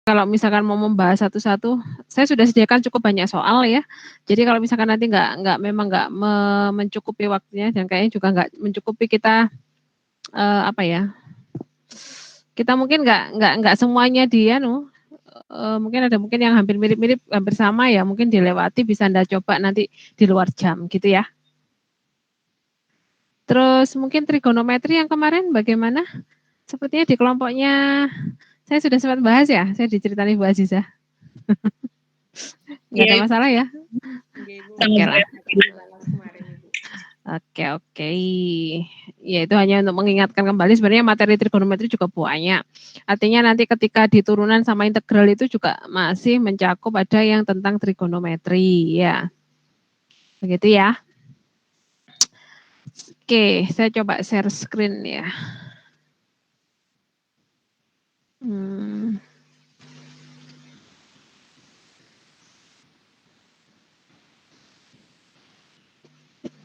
kalau misalkan mau membahas satu-satu, saya sudah sediakan cukup banyak soal ya. Jadi kalau misalkan nanti memang nggak mencukupi waktunya dan kayaknya juga nggak mencukupi kita apa ya? Kita mungkin nggak semuanya mungkin ada mungkin yang hampir mirip-mirip, hampir sama ya, mungkin dilewati bisa Anda coba nanti di luar jam gitu ya. Terus mungkin trigonometri yang kemarin bagaimana? Sepertinya di kelompoknya saya sudah sempat bahas ya, saya diceritain Bu Aziza. Nggak ada masalah ya? Oke lah. Oke. Ya itu hanya untuk mengingatkan kembali sebenarnya materi trigonometri juga banyak. Artinya nanti ketika di turunan sama integral itu juga masih mencakup ada yang tentang trigonometri ya. Begitu ya. Oke, saya coba share screen ya.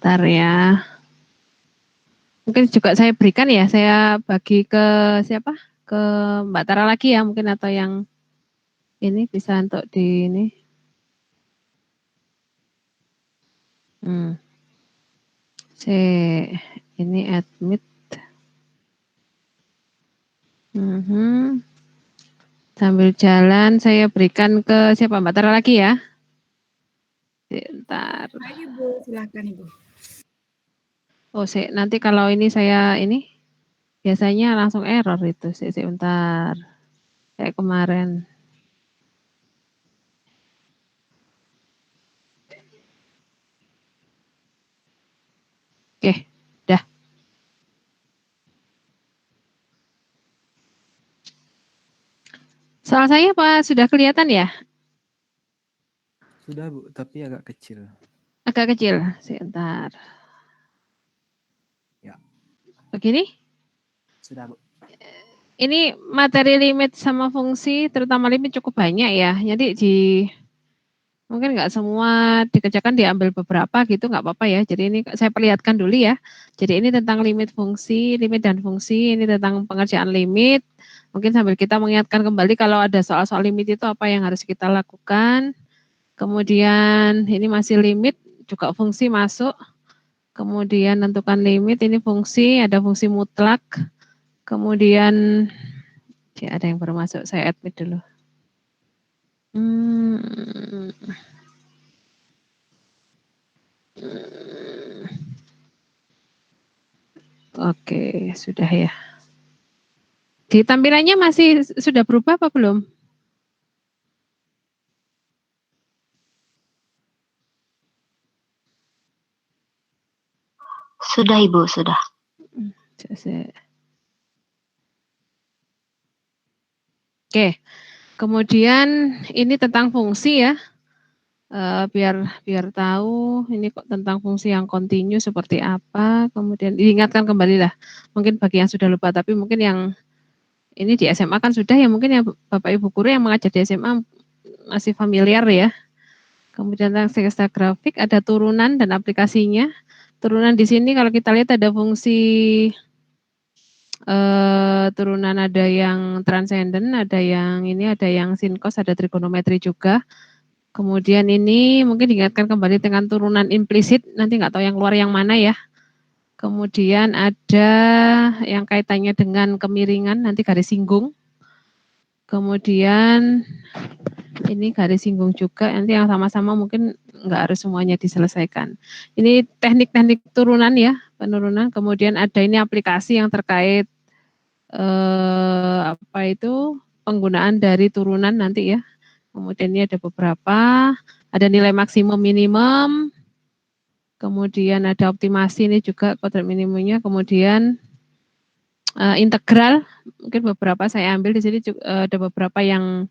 Bentar ya. Mungkin juga saya berikan ya, saya bagi ke siapa? Ke Mbak Tara lagi ya mungkin atau yang ini bisa untuk di ini. Ini admit. Sambil jalan saya berikan ke siapa Mbak Tara lagi ya. Bentar. Ayo Bu, silakan Ibu. Oh, nanti kalau ini saya ini biasanya langsung error itu. Sebentar. Kayak kemarin. Oke, dah. Soal saya apa sudah kelihatan ya? Sudah Bu, tapi agak kecil. Agak kecil, sebentar. Ya. Begini? Sudah Bu. Ini materi limit sama fungsi, terutama limit cukup banyak ya. Jadi mungkin nggak semua dikerjakan, diambil beberapa gitu, nggak apa-apa ya. Jadi ini saya perlihatkan dulu ya. Jadi ini tentang limit fungsi, limit dan fungsi, ini tentang pengerjaan limit. Mungkin sambil kita mengingatkan kembali kalau ada soal-soal limit itu apa yang harus kita lakukan. Kemudian ini masih limit, juga fungsi masuk. Kemudian tentukan limit, ini fungsi, ada fungsi mutlak. Kemudian ada yang baru masuk, saya admit dulu. Oke, sudah ya. Di tampilannya masih sudah berubah apa belum? Sudah Ibu, sudah. Oke, kemudian ini tentang fungsi ya. Biar tahu ini kok tentang fungsi yang kontinu seperti apa. Kemudian diingatkan kembali lah. Mungkin bagi yang sudah lupa, tapi mungkin yang ini di SMA kan sudah ya, mungkin ya Bapak Ibu guru yang mengajar di SMA masih familiar ya. Kemudian tentang seksta grafik ada turunan dan aplikasinya. Turunan di sini kalau kita lihat ada fungsi turunan, ada yang transenden, ada yang ini, ada yang sin cos, ada trigonometri juga. Kemudian ini mungkin diingatkan kembali dengan turunan implisit, nanti nggak tahu yang keluar yang mana ya. Kemudian ada yang kaitannya dengan kemiringan, nanti garis singgung. Kemudian ini garis singgung juga, nanti yang sama-sama mungkin nggak harus semuanya diselesaikan. Ini teknik-teknik turunan ya, penurunan. Kemudian ada ini aplikasi yang terkait penggunaan dari turunan nanti ya. Kemudian ini ada beberapa, ada nilai maksimum minimum, kemudian ada optimasi ini juga kodrat minimumnya, kemudian integral, mungkin beberapa saya ambil di sini juga, ada beberapa yang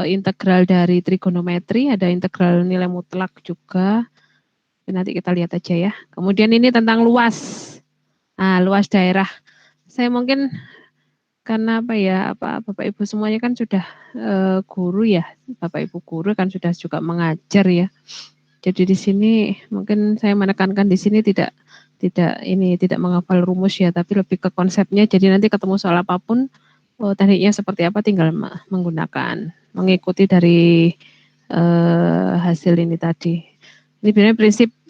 integral dari trigonometri, ada integral nilai mutlak juga. Nanti kita lihat aja ya. Kemudian ini tentang luas. Nah, luas daerah. Saya mungkin karena Bapak Ibu semuanya kan sudah guru ya. Bapak Ibu guru kan sudah juga mengajar ya. Jadi di sini mungkin saya menekankan di sini tidak menghafal rumus ya, tapi lebih ke konsepnya. Jadi nanti ketemu soal apapun Oh, tekniknya seperti apa tinggal mengikuti dari hasil ini tadi. Ini sebenarnya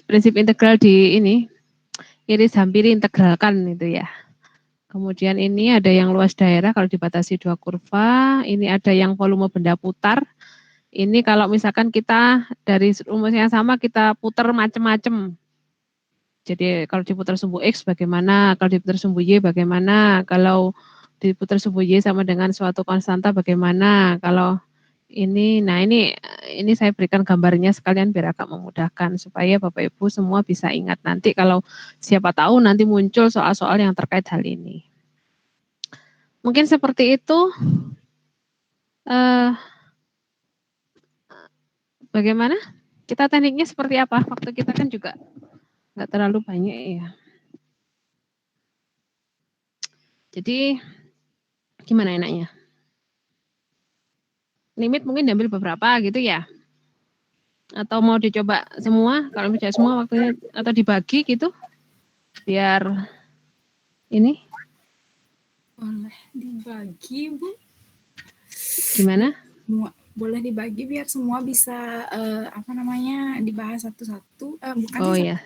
prinsip integral di ini iris hampiri integralkan itu ya. Kemudian ini ada yang luas daerah kalau dibatasi 2 kurva, ini ada yang volume benda putar. Ini kalau misalkan kita dari rumus yang sama kita putar macam-macam. Jadi kalau diputar sumbu X bagaimana, kalau diputar sumbu Y bagaimana, kalau diputar sumbu Y sama dengan suatu konstanta bagaimana, kalau ini, nah ini saya berikan gambarnya sekalian biar agak memudahkan supaya Bapak Ibu semua bisa ingat nanti kalau siapa tahu nanti muncul soal-soal yang terkait hal ini. Mungkin seperti itu. Bagaimana? Kita tekniknya seperti apa? Waktu kita kan juga nggak terlalu banyak ya. Jadi gimana enaknya? Limit mungkin diambil beberapa gitu ya? Atau mau dicoba semua? Kalau misalnya semua waktunya atau dibagi gitu? Biar ini? Boleh dibagi, Bu. Gimana? Boleh dibagi biar semua bisa dibahas satu-satu. Oh ya,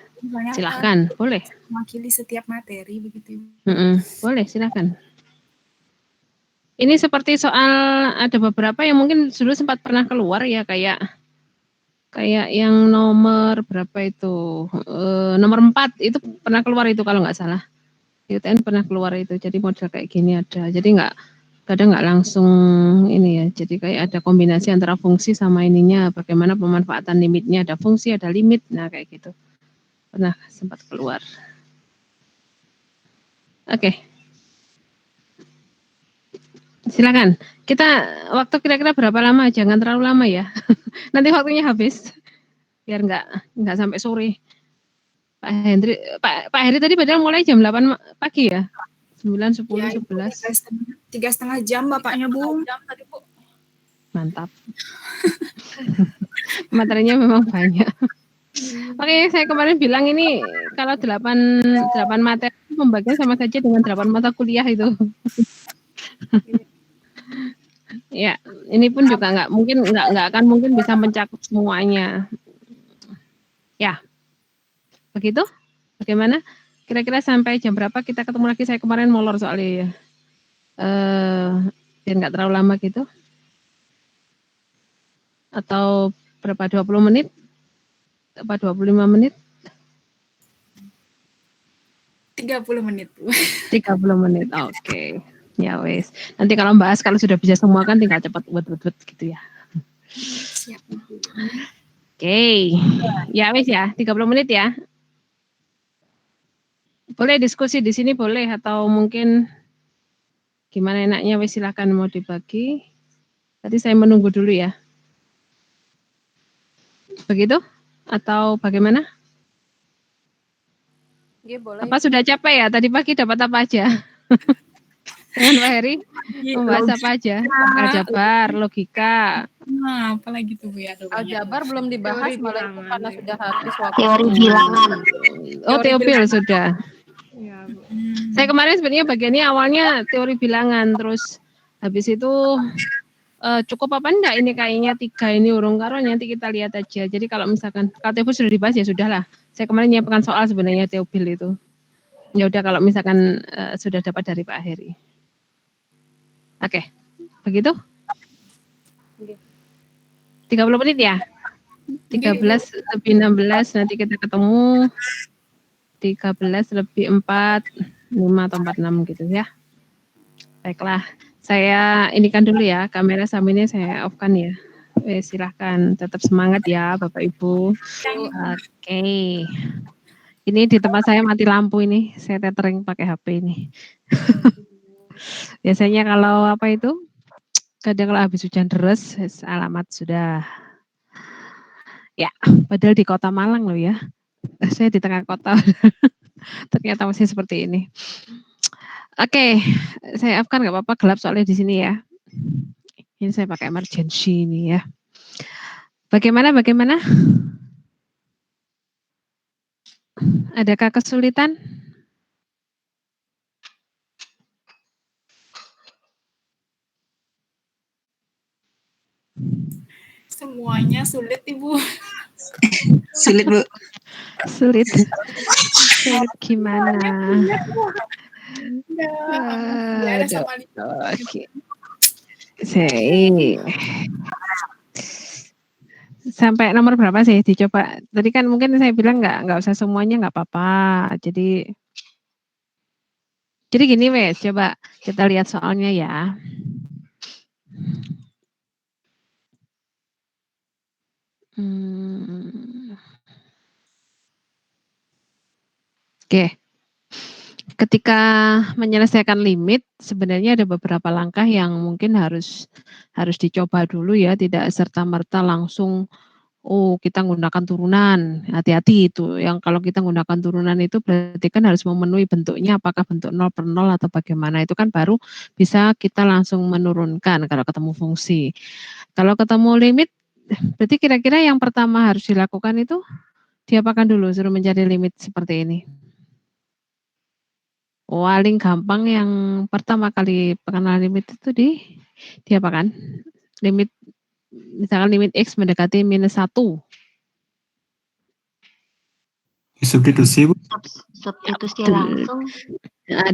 silahkan, boleh. Mewakili setiap materi begitu. Boleh, silahkan. Ini seperti soal ada beberapa yang mungkin dulu sempat pernah keluar ya kayak yang nomor berapa itu nomor 4 itu pernah keluar itu kalau nggak salah. UTN pernah keluar itu, jadi model kayak gini ada. Jadi kadang nggak langsung ini ya, jadi kayak ada kombinasi antara fungsi sama ininya, bagaimana pemanfaatan limitnya, ada fungsi, ada limit, nah kayak gitu. Pernah sempat keluar. Oke. Silakan. Kita waktu kira-kira berapa lama? Jangan terlalu lama ya. Nanti waktunya habis. Biar nggak sampai sore. Pak Hendri, Pak Heri tadi padahal mulai jam 8 pagi ya? 9, 10, Ya, 11. 3,5 jam Bapaknya, Bu. Mantap. Materinya memang banyak. Oke, saya kemarin bilang ini kalau 8 materi pembagian sama saja dengan 8 mata kuliah itu. Ya, ini pun juga nggak akan mungkin bisa mencakup semuanya. Ya, begitu? Bagaimana? Kira-kira sampai jam berapa kita ketemu lagi? Saya kemarin molor soalnya ya. Biar nggak terlalu lama gitu. Atau berapa? 20 menit? Apa 25 menit? 30 menit, Bu. 30 menit, oke. Ya wes. Nanti kalau bahas kalau sudah bisa semua kan tinggal cepat buat gitu ya. Siap. Oke. Ya wes ya, 30 menit ya. Boleh diskusi di sini boleh atau mungkin gimana enaknya wes silahkan mau dibagi. Tadi saya menunggu dulu ya. Begitu? Atau bagaimana? Ya, boleh. Apa sudah capek ya? Tadi pagi dapat apa aja? Dengan Pak Heri? Membahas apa aja? Aljabar, logika. Nah, apalagi tuh Bu ya? Aljabar belum dibahas malah itu karena sudah habis waktu. Teori bilangan. Oh, teopil sudah. Ya, Bu. Saya kemarin sebenarnya bagiannya awalnya teori bilangan, terus habis itu cukup apa enggak ini kayaknya 3 ini urung karo nanti kita lihat aja. Jadi kalau misalkan KTP sudah dibahas ya sudahlah. Saya kemarin nyiapkan soal sebenarnya teopil itu. Ya udah kalau misalkan sudah dapat dari Pak Heri. Oke. Begitu? 30 menit ya? 13 lebih 16 nanti kita ketemu 13 lebih 4 5 atau 46 gitu ya. Baiklah, saya inikan dulu ya kamera sama ini saya off kan ya. Silahkan tetap semangat ya Bapak Ibu. Oke. Ini di tempat saya mati lampu ini, saya tethering pakai HP ini. Biasanya kalau apa itu? Kadang kalau habis hujan deras, alamat sudah. Ya, padahal di kota Malang loh ya. Saya di tengah kota. Ternyata masih seperti ini. Oke, saya kan nggak apa-apa gelap soalnya di sini ya. Ini saya pakai emergency ini ya. Bagaimana? Adakah kesulitan? Semuanya sulit Ibu. Sulit, Bu. Sulit. Sulit gimana? Enggak ada Aduh. sama lima. Oke. Sampai nomor berapa sih dicoba? Tadi kan mungkin saya bilang nggak usah semuanya nggak apa-apa. Jadi gini wes, coba kita lihat soalnya ya. Oke. Ketika menyelesaikan limit, sebenarnya ada beberapa langkah yang mungkin harus dicoba dulu ya, tidak serta-merta langsung kita menggunakan turunan. Hati-hati itu. Yang kalau kita menggunakan turunan itu berarti kan harus memenuhi bentuknya, apakah bentuk 0 per 0 atau bagaimana. Itu kan baru bisa kita langsung menurunkan kalau ketemu fungsi. Kalau ketemu limit, berarti kira-kira yang pertama harus dilakukan itu diapakan dulu, suruh mencari limit seperti ini. Paling gampang yang pertama kali pengenalan limit itu diapakan? Limit, misalkan limit X mendekati -1. Substitusi, Bu. Substitusi langsung.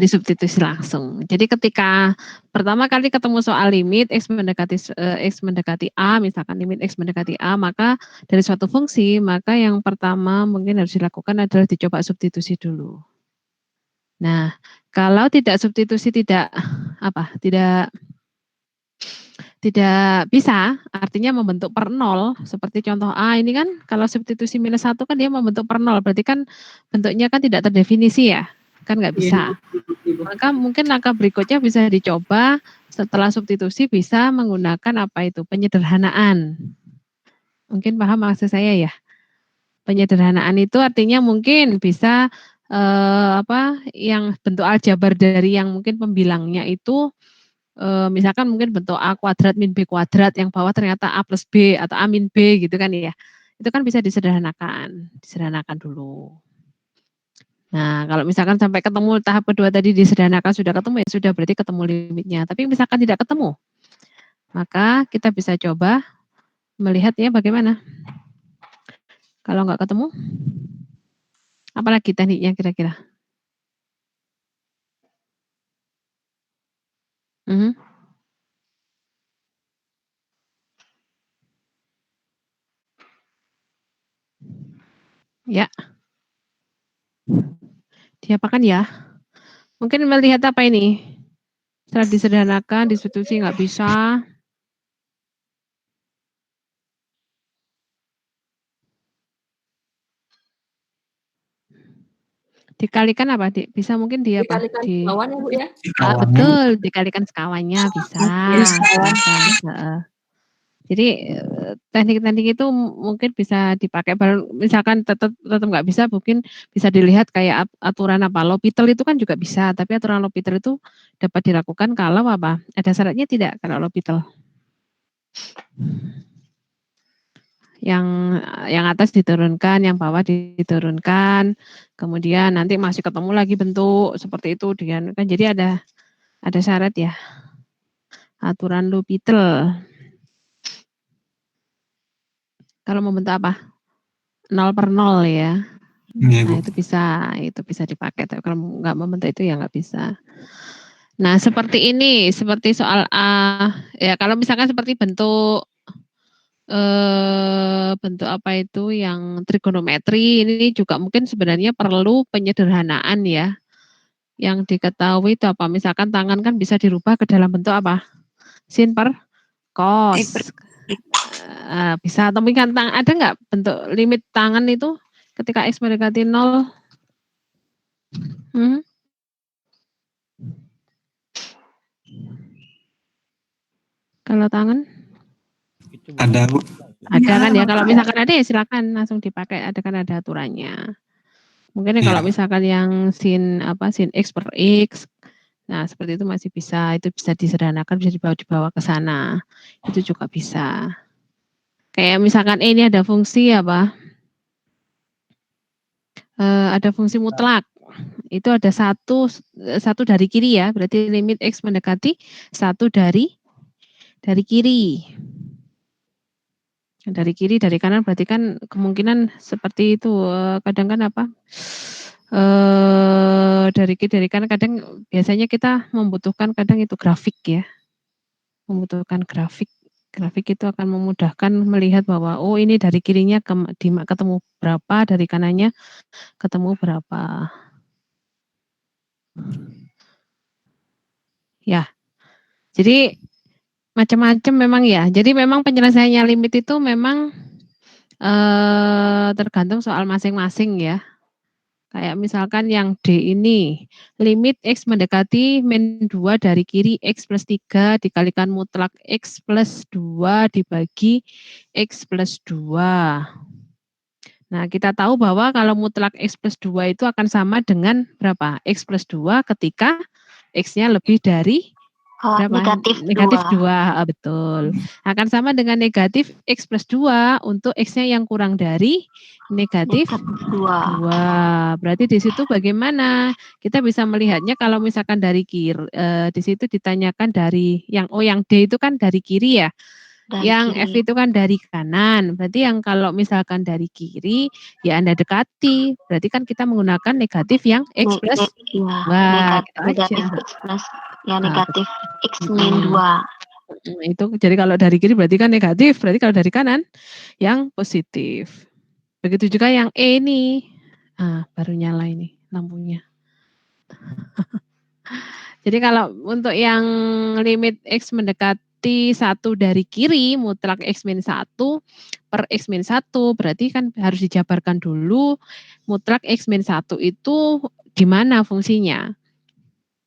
Disubstitusi langsung. Jadi ketika pertama kali ketemu soal limit X mendekati A, misalkan limit X mendekati A, maka dari suatu fungsi, maka yang pertama mungkin harus dilakukan adalah dicoba substitusi dulu. Nah, kalau tidak substitusi tidak bisa, artinya membentuk per 0, seperti contoh A ini kan kalau substitusi -1 kan dia membentuk per 0, berarti kan bentuknya kan tidak terdefinisi ya, kan nggak bisa. Maka mungkin langkah berikutnya bisa dicoba setelah substitusi bisa menggunakan penyederhanaan. Mungkin paham maksud saya ya? Penyederhanaan itu artinya mungkin bisa yang bentuk aljabar dari yang mungkin pembilangnya itu misalkan mungkin bentuk A kuadrat min B kuadrat, yang bawah ternyata A plus B atau A min B gitu kan ya. Itu kan bisa disederhanakan dulu. Nah, kalau misalkan sampai ketemu tahap kedua tadi disederhanakan sudah ketemu ya sudah, berarti ketemu limitnya. Tapi misalkan tidak ketemu, maka kita bisa coba melihatnya bagaimana. Kalau nggak ketemu, apalagi tekniknya kira-kira? Ya. Diapakan ya? Mungkin melihat apa ini? Setelah disederhanakan, disubstitusi nggak bisa. Dikalikan apa? Bisa mungkin dia apa? Dikalikan sekawan ya, Bu ya? Betul, dikalikan sekawannya bisa. Jadi teknik-teknik itu mungkin bisa dipakai. Misalkan tetap nggak bisa, mungkin bisa dilihat kayak aturan L'Hopital itu kan juga bisa. Tapi aturan L'Hopital itu dapat dilakukan kalau apa? Ada syaratnya tidak kalau L'Hopital? Yang atas diturunkan, yang bawah diturunkan, kemudian nanti masih ketemu lagi bentuk seperti itu kan jadi ada syarat ya. Aturan L'Hopital. Kalau membentuk apa? 0 per 0 ya. Nah, itu bisa dipakai. Tapi kalau nggak membentuk itu ya nggak bisa. Nah, seperti ini, seperti soal A. Ya, kalau misalkan seperti bentuk apa itu yang trigonometri, ini juga mungkin sebenarnya perlu penyederhanaan ya. Yang diketahui itu apa? Misalkan tangan kan bisa dirubah ke dalam bentuk apa? Sin per cos. Bisa, atau mungkin ada nggak bentuk limit tangan itu ketika X mendekati 0? Kalau tangan? Ada, Bu. Ada kan ya, kalau misalkan ada ya silakan langsung dipakai, ada kan ada aturannya. Mungkin ya. Kalau misalkan yang sin X per X, nah seperti itu masih bisa, itu bisa disederhanakan, bisa dibawa ke sana. Itu juga bisa. Kayak misalkan ini ada fungsi apa? Ada fungsi mutlak. Itu ada satu dari kiri ya, berarti limit X mendekati 1 dari kiri. Dari kiri, dari kanan berarti kan kemungkinan seperti itu, kadang kan apa, dari kiri, dari kanan kadang biasanya kita membutuhkan kadang itu grafik ya, membutuhkan grafik. Grafik itu akan memudahkan melihat bahwa, oh ini dari kirinya ketemu berapa, dari kanannya ketemu berapa. Ya, jadi macam-macam memang ya. Jadi memang penyelesaiannya limit itu memang, tergantung soal masing-masing ya. Kayak misalkan yang D ini, limit X mendekati min 2 dari kiri X plus 3 dikalikan mutlak X plus 2 dibagi X plus 2. Nah, kita tahu bahwa kalau mutlak X plus 2 itu akan sama dengan berapa? X plus 2 ketika X-nya lebih dari berapa? Negatif 2. Betul. Akan sama dengan negatif X plus 2 untuk X-nya yang kurang dari negatif 2. Berarti di situ bagaimana? Kita bisa melihatnya kalau misalkan dari kiri, di situ ditanyakan dari yang D itu kan dari kiri ya. Yang F itu kan dari kanan. Berarti yang kalau misalkan dari kiri ya Anda dekati. Berarti kan kita menggunakan negatif yang X plus 2. Negatif X plus negatif X min 2. Itu jadi kalau dari kiri berarti kan negatif, berarti kalau dari kanan yang positif. Begitu juga yang E ini. Baru nyala ini lampunya. Jadi kalau untuk yang limit X mendekati 1 dari kiri, mutlak X min 1 per X min 1, berarti kan harus dijabarkan dulu mutlak X min 1 itu di mana fungsinya.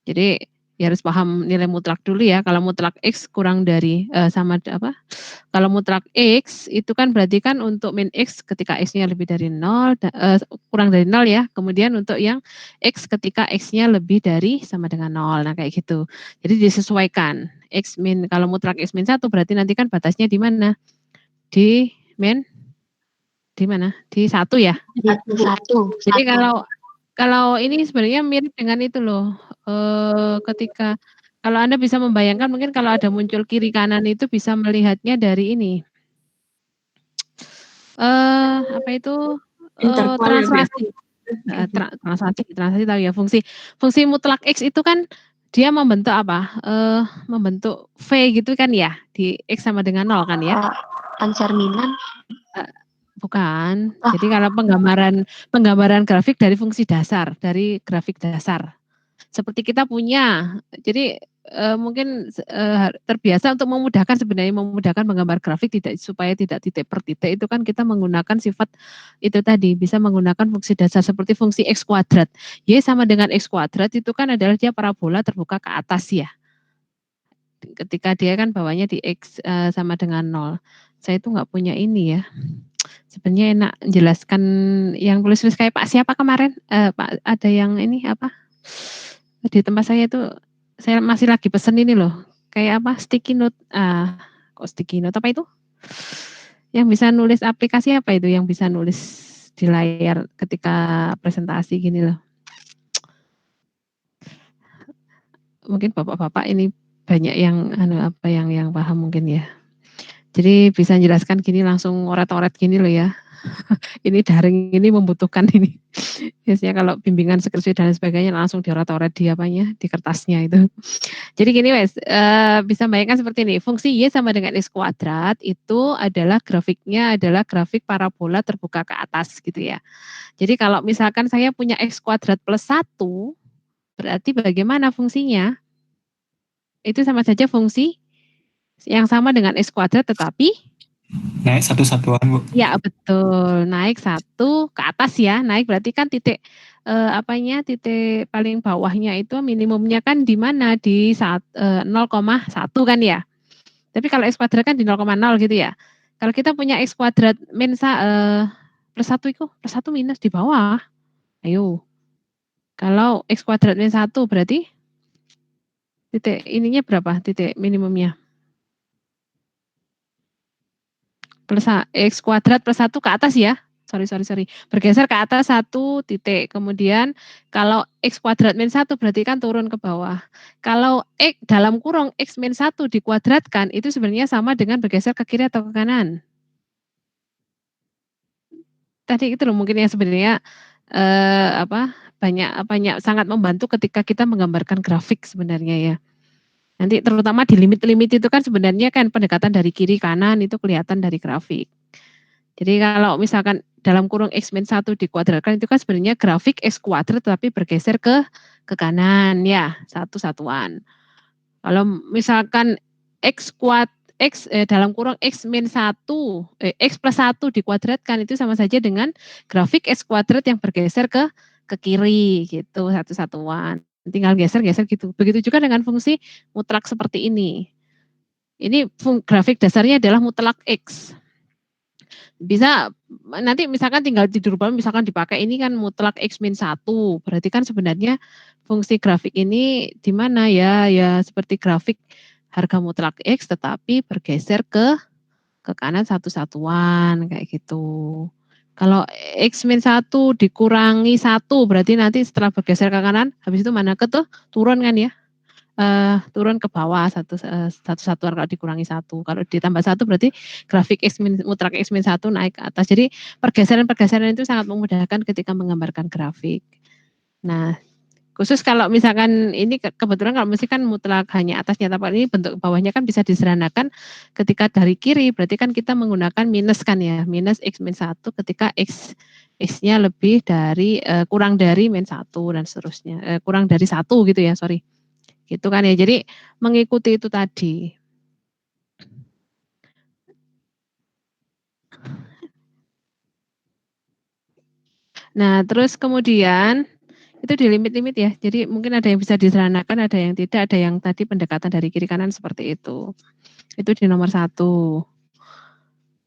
Jadi ya harus paham nilai mutlak dulu ya. Kalau mutlak X kurang dari kalau mutlak X itu kan berarti kan untuk min X ketika X-nya lebih dari 0, kurang dari 0 ya. Kemudian untuk yang X ketika X-nya lebih dari sama dengan 0. Nah kayak gitu. Jadi disesuaikan. X min, kalau mutlak X min 1 berarti nanti kan batasnya di mana? Di min, di mana? Di 1 ya? Di 1. Jadi kalau ini sebenarnya mirip dengan itu loh. Ketika kalau Anda bisa membayangkan mungkin kalau ada muncul kiri kanan itu bisa melihatnya dari ini. Apa itu? Translasi. Translasi tahu ya fungsi mutlak X itu kan dia membentuk apa? Membentuk V gitu kan ya? Di X sama dengan 0 kan ya? Pencerminan. Bukan. Jadi kalau penggambaran grafik dari fungsi dasar, dari grafik dasar. Seperti kita punya, jadi mungkin terbiasa untuk memudahkan menggambar grafik supaya tidak titik per titik itu kan kita menggunakan sifat itu tadi, bisa menggunakan fungsi dasar seperti fungsi X kuadrat. Y sama dengan X kuadrat itu kan adalah dia parabola terbuka ke atas ya. Ketika dia kan bawahnya di X sama dengan 0. Saya itu nggak punya ini ya. Sebenarnya enak jelaskan yang tulis-tulis kayak Pak siapa kemarin? Pak ada yang ini apa? Di tempat saya itu saya masih lagi pesen ini loh. Kayak apa? Sticky note. Kok sticky note apa itu? Yang bisa nulis aplikasi apa itu yang bisa nulis di layar ketika presentasi gini loh. Mungkin bapak-bapak ini banyak yang yang paham mungkin ya. Jadi bisa jelaskan gini langsung oret-oret gini loh ya. Ini daring ini membutuhkan ini. Biasanya kalau bimbingan skripsi dan sebagainya langsung dioret-oret di di kertasnya itu. Jadi gini wes, bisa bayangkan seperti ini. Fungsi Y sama dengan X kuadrat itu adalah grafiknya adalah grafik parabola terbuka ke atas gitu ya. Jadi kalau misalkan saya punya X kuadrat plus 1, berarti bagaimana fungsinya? Itu sama saja fungsi yang sama dengan X kuadrat tetapi naik satu-satuan, Bu. Ya betul, naik 1 ke atas ya, naik berarti kan titik titik paling bawahnya itu minimumnya kan di mana? Di 0,1 kan ya. Tapi kalau X kuadrat kan di 0,0 gitu ya. Kalau kita punya X kuadrat min plus 1 itu, plus 1 minus di bawah. Ayo. Kalau X kuadrat min 1 berarti titik ininya berapa? Titik minimumnya? Plus X kuadrat plus 1 ke atas ya. Sorry. Bergeser ke atas 1 titik. Kemudian kalau X kuadrat min 1 berarti kan turun ke bawah. Kalau X dalam kurung X min 1 dikuadratkan itu sebenarnya sama dengan bergeser ke kiri atau ke kanan? tadi itu loh mungkin yang sebenarnya, banyak sangat membantu ketika kita menggambarkan grafik sebenarnya ya. Nanti terutama di limit-limit itu kan sebenarnya kan pendekatan dari kiri kanan itu kelihatan dari grafik. Jadi kalau misalkan dalam kurung X-1 dikuadratkan itu kan sebenarnya grafik X kuadrat tapi bergeser ke kanan ya, satu satuan. Kalau misalkan dalam kurung X-1, X+1 dikuadratkan itu sama saja dengan grafik X kuadrat yang bergeser ke kiri gitu, satu satuan. Tinggal geser-geser gitu. Begitu juga dengan fungsi mutlak seperti ini. Ini grafik dasarnya adalah mutlak X. Bisa nanti misalkan tinggal dirubah misalkan dipakai ini kan mutlak X-1, berarti kan sebenarnya fungsi grafik ini di mana ya? Ya seperti grafik harga mutlak X tetapi bergeser ke kanan satu satuan kayak gitu. Kalau X-1 dikurangi 1 berarti nanti setelah bergeser ke kanan habis itu mana ke tuh turun kan ya? Turun ke bawah satu satuan kalau dikurangi 1. Kalau ditambah 1 berarti grafik mutlak X-1 naik ke atas. Jadi pergeseran-pergeseran itu sangat memudahkan ketika menggambarkan grafik. Nah, khusus kalau misalkan ini kebetulan kalau mesti kan mutlak hanya atasnya, tapi ini bentuk bawahnya kan bisa disederhanakan ketika dari kiri berarti kan kita menggunakan minus kan ya, minus X-1 ketika X-nya lebih dari kurang dari -1 dan seterusnya. Kurang dari 1 gitu ya, sorry. Gitu kan ya. Jadi mengikuti itu tadi. Nah, terus kemudian itu di limit-limit ya. Jadi mungkin ada yang bisa disederhanakan, ada yang tidak, ada yang tadi pendekatan dari kiri kanan seperti itu. Itu di nomor 1.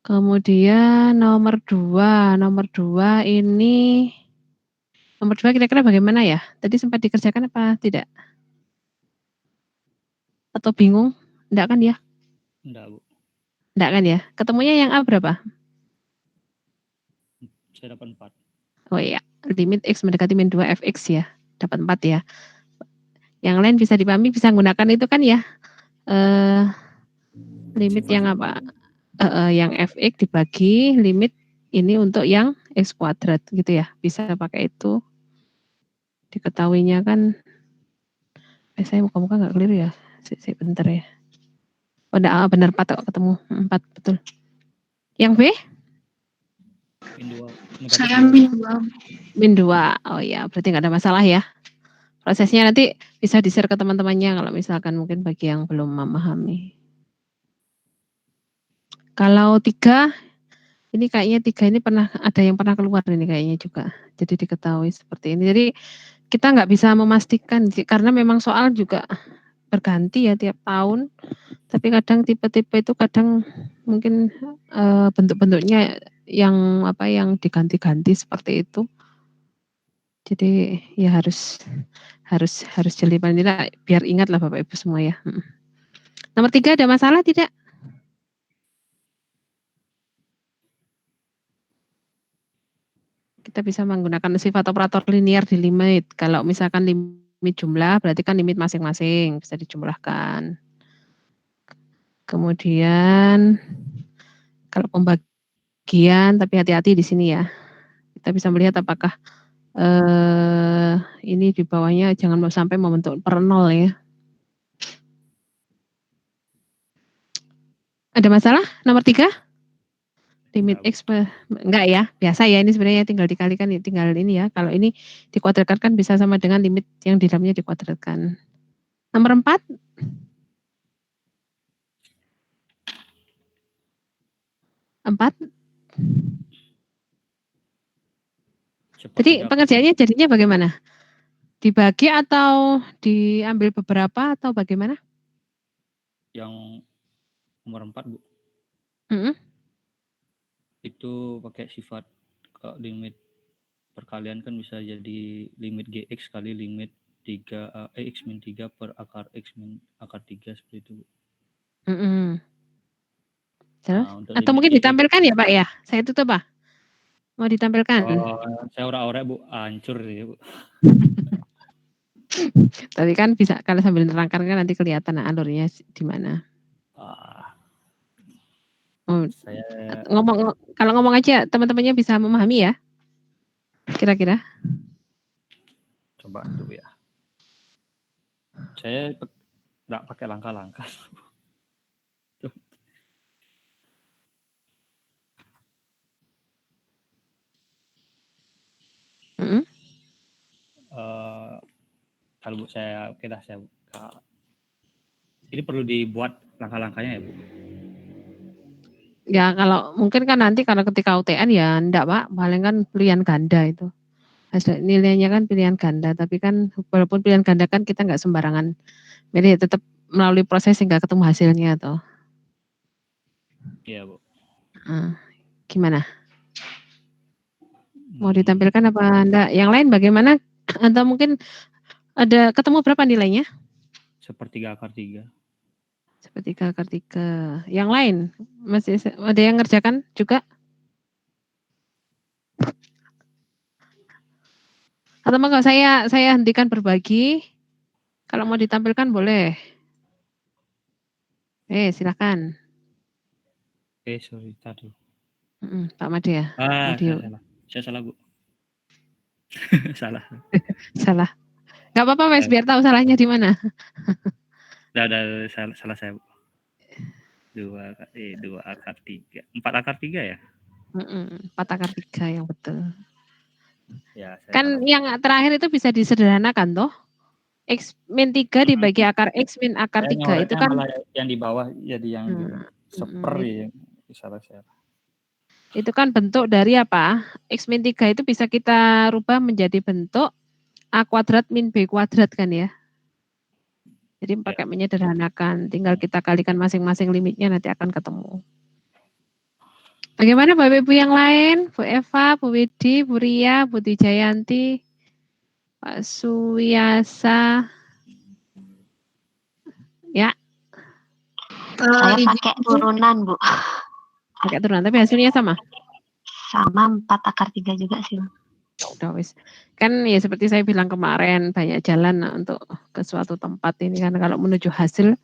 Kemudian nomor 2 ini nomor 2 kira-kira bagaimana ya? Tadi sempat dikerjakan apa tidak? Atau bingung? Enggak kan ya? Enggak, Bu. Enggak kan ya? Ketemunya yang A berapa? Saya dapat 4. Oh iya, limit X mendekati min 2 fx ya. Dapat 4 ya. Yang lain bisa dipahami, bisa menggunakan itu kan ya. Limit yang apa? Yang fx dibagi limit ini untuk yang X kuadrat gitu ya. Bisa pakai itu. Diketahuinya kan saya muka-muka nggak keliru ya. Bentar ya. Oh enggak, benar 4 kok ketemu. 4 betul. Yang B? Min 2. Saya min 2. Min 2. Oh ya, berarti nggak ada masalah ya. Prosesnya nanti bisa di-share ke teman-temannya kalau misalkan mungkin bagi yang belum memahami. Kalau 3, ini kayaknya 3 ini ada yang pernah keluar ini kayaknya juga. Jadi diketahui seperti ini. Jadi kita nggak bisa memastikan karena memang soal juga berganti ya tiap tahun. Tapi kadang tipe-tipe itu kadang mungkin bentuk-bentuknya yang diganti-ganti seperti itu. Jadi ya harus jeli paling tidak biar ingat lah Bapak Ibu semua ya. Nomor 3 ada masalah tidak? Kita bisa menggunakan sifat operator linear di limit. Kalau misalkan limit jumlah berarti kan limit masing-masing bisa dijumlahkan. Kemudian kalau pembagian tapi hati-hati di sini ya. Kita bisa melihat apakah ini di bawahnya jangan sampai membentuk per 0 ya. Ada masalah nomor 3? Limit X enggak ya, biasa ya ini sebenarnya tinggal dikalikan tinggal ini ya. Kalau ini dikuadratkan kan bisa sama dengan limit yang di dalamnya dikuadratkan. Nomor 4? Jadi pengerjaannya jadinya bagaimana? Dibagi atau diambil beberapa atau bagaimana? Yang nomor 4, Bu. Itu pakai sifat limit perkalian kan bisa jadi limit GX kali limit 3 X-3 per akar X- akar 3 seperti itu. Terus? Atau mungkin ditampilkan ya Pak ya? Saya tutup Pak. Mau ditampilkan? Saya ora-ora Bu, hancur ya Bu. Tadi kan bisa kalau sambil nerangkan kan nanti kelihatan alurnya di mana. Oh Saya Kalau ngomong aja teman-temannya bisa memahami ya, kira-kira? coba dulu ya. Saya nggak pakai langkah-langkah. Mhm. Kalau Bu saya, oke dah saya buka. Ini perlu dibuat langkah-langkahnya ya Bu? Ya kalau mungkin kan nanti kalau ketika UTN ya enggak Pak, paling kan pilihan ganda itu. Hasil nilainya kan pilihan ganda, tapi kan walaupun pilihan ganda kan kita nggak sembarangan. Jadi tetap melalui proses hingga ketemu hasilnya toh. Iya Bu. Gimana? Mau ditampilkan apa enggak? Yang lain bagaimana? Atau mungkin ada ketemu berapa nilainya? Sepertiga akar 3. Sepertiga akar 3. Yang lain masih ada yang ngerjakan juga? Atau enggak saya hentikan berbagi. Kalau mau ditampilkan boleh. Silakan. Sorry tadi. Pak Made ya. Saya salah Bu. Salah. Salah. Enggak apa-apa Wes, biar tahu salahnya di mana. Udah salah saya Bu. 2 akar 3. 4 akar 3 ya? 4 akar 3 yang betul. Ya, saya Kan salah. yang terakhir itu bisa disederhanakan toh. X min 3 dibagi akar X min akar 3 itu kan malah yang di bawah jadi yang gitu. Ya. Salah saya. Itu kan bentuk dari apa? X min 3 itu bisa kita rubah menjadi bentuk A kuadrat min B kuadrat kan ya. Jadi pakai menyederhanakan, tinggal kita kalikan masing-masing limitnya nanti akan ketemu. Bagaimana Bapak Ibu yang lain? Bu Eva, Bu Widi, Bu Ria, Bu Dijayanti, Pak Suyasa. Ya. Saya pakai turunan, Bu. Pakai turunan, tapi hasilnya sama? Sama 4 akar 3 juga sih. Udah wis. Kan ya seperti saya bilang kemarin, banyak jalan untuk ke suatu tempat ini kan. Kalau menuju hasil,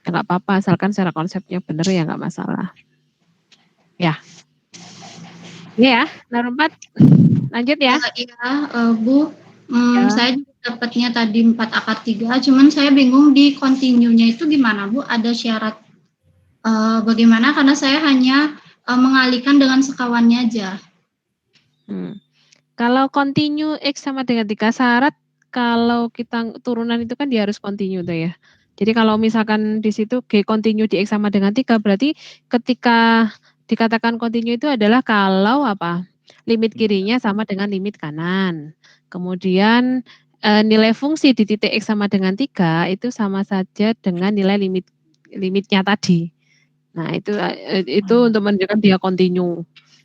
ya nggak apa-apa, asalkan secara konsepnya benar ya nggak masalah. Ya. Iya ya, nomor 4. Lanjut ya. Bu, saya juga dapatnya tadi 4 akar 3, cuman saya bingung di continue-nya itu gimana Bu? Ada syarat bagaimana? Karena saya hanya mengalihkan dengan sekawannya aja. Kalau continue X sama dengan 3 syarat, kalau kita turunan itu kan dia harus continue tuh ya. Jadi kalau misalkan di situ G continue di X sama dengan 3, berarti ketika dikatakan continue itu adalah kalau apa? Limit kirinya sama dengan limit kanan. Kemudian nilai fungsi di titik X sama dengan 3 itu sama saja dengan nilai limitnya tadi. Nah, itu untuk menunjukkan dia continue.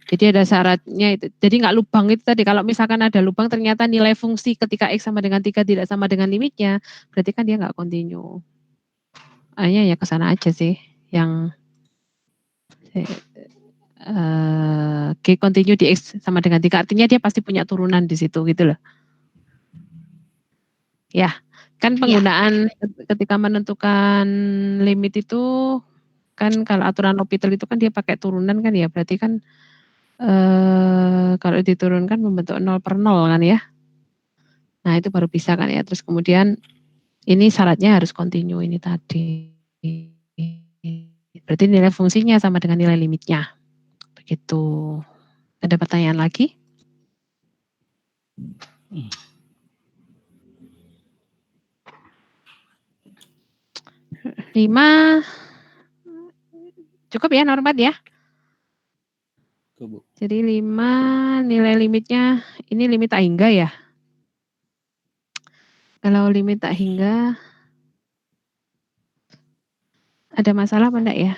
Jadi ada syaratnya itu. Jadi nggak lubang itu tadi. Kalau misalkan ada lubang ternyata nilai fungsi ketika X sama dengan 3 tidak sama dengan limitnya, berarti kan dia nggak continue. Hanya ya ke sana aja sih yang G continue di X sama dengan 3, artinya dia pasti punya turunan di situ gitu loh. Ya, kan penggunaan ketika menentukan limit itu kan kalau aturan L'Hopital itu kan dia pakai turunan kan ya, berarti kan kalau diturunkan membentuk 0 per 0 kan ya. Nah itu baru bisa kan ya. Terus kemudian ini syaratnya harus continue ini tadi. Berarti nilai fungsinya sama dengan nilai limitnya. Begitu. Ada pertanyaan lagi? Lima. Cukup ya nomor 4 ya? Cukup. Jadi 5 nilai limitnya, ini limit tak hingga ya? Kalau limit tak hingga, ada masalah apa enggak ya?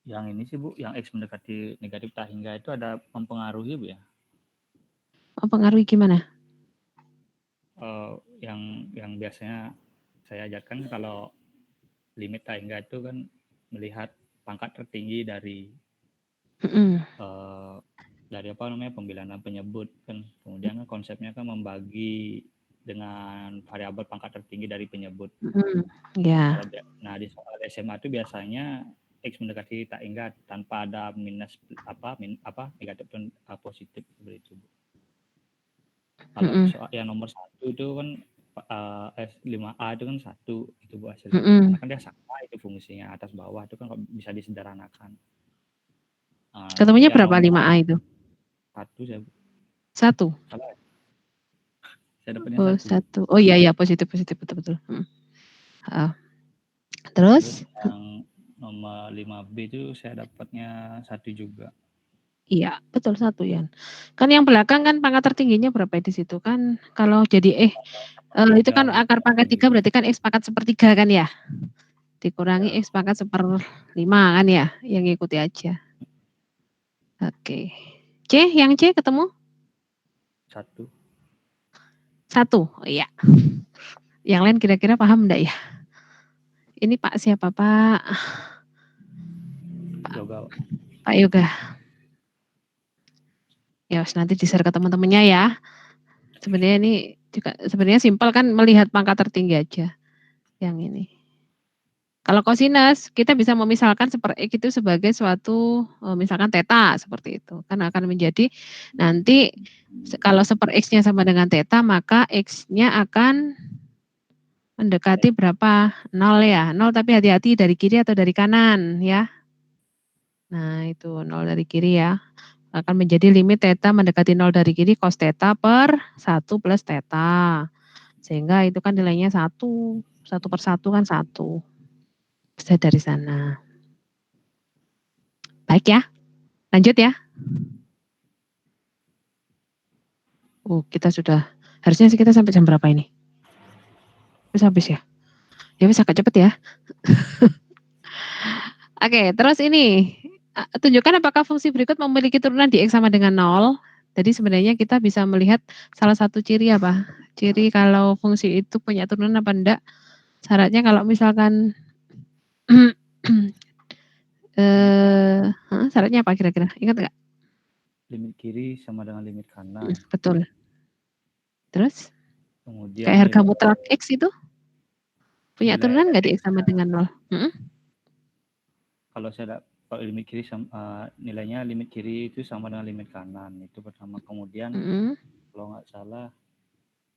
Yang ini sih Bu, yang X mendekati negatif tak hingga itu ada mempengaruhi Bu ya? Mempengaruhi gimana? Yang biasanya saya ajarkan kalau limit tak hingga itu kan melihat pangkat tertinggi dari Dari apa namanya pembilangan penyebut kan, kemudian konsepnya kan membagi dengan variabel pangkat tertinggi dari penyebut. Ya. Nah, di soal SMA itu biasanya X mendekati tak hingga tanpa ada minus negatif dan positif seperti itu. Kalau soal yang nomor 1 itu kan S5A itu kan 1 itu Bu hasilnya. Karena kan dia sama itu fungsinya atas bawah itu kan bisa disederhanakan. Ketemunya berapa 5A itu? 1 saya. 1. Salah. Saya dapatnya 1. Oh iya positif betul. Terus yang nomor 5B itu saya dapatnya 1 juga. Iya, betul 1 ya. Kan yang belakang kan pangkat tertingginya berapa di situ kan? Kalau jadi itu kan akar pangkat 3 berarti kan X pangkat 1/3 kan ya? Dikurangi X pangkat 1/5 kan ya? Yang ikuti aja. Oke. Yang C ketemu? 1. 1. Oh iya. Yang lain kira-kira paham enggak ya? Ini Pak siapa Pak? Yoga. Pak Yoga. Ya nanti di-share ke teman-temannya ya. Sebenarnya ini juga sebenarnya simpel kan melihat pangkat tertinggi aja. Yang ini. Kalau kosinus kita bisa memisalkan seperti itu sebagai suatu misalkan theta seperti itu. Kan akan menjadi nanti kalau super X-nya sama dengan theta maka X-nya akan mendekati berapa? 0 ya. 0 tapi hati-hati dari kiri atau dari kanan ya. Nah itu 0 dari kiri ya. Akan menjadi limit theta mendekati 0 dari kiri cos theta per 1 plus theta. Sehingga itu kan nilainya 1. 1/1 kan 1. Bisa dari sana. Baik ya. Lanjut ya. Kita sudah, harusnya sih kita sampai jam berapa ini? Habis ya? Ya bisa agak cepet ya. Oke, terus ini. Tunjukkan apakah fungsi berikut memiliki turunan di X sama dengan 0. Jadi sebenarnya kita bisa melihat salah satu ciri apa? Ciri kalau fungsi itu punya turunan apa enggak. Syaratnya kalau misalkan syaratnya apa kira-kira? Ingat enggak? Limit kiri sama dengan limit kanan. Betul. Terus? Kemudian Kayak harga mutlak X itu? Punya turunan enggak di X sama dengan 0? Kalau saya dapat limit kiri nilainya limit kiri itu sama dengan limit kanan. Itu pertama. Kemudian kalau nggak salah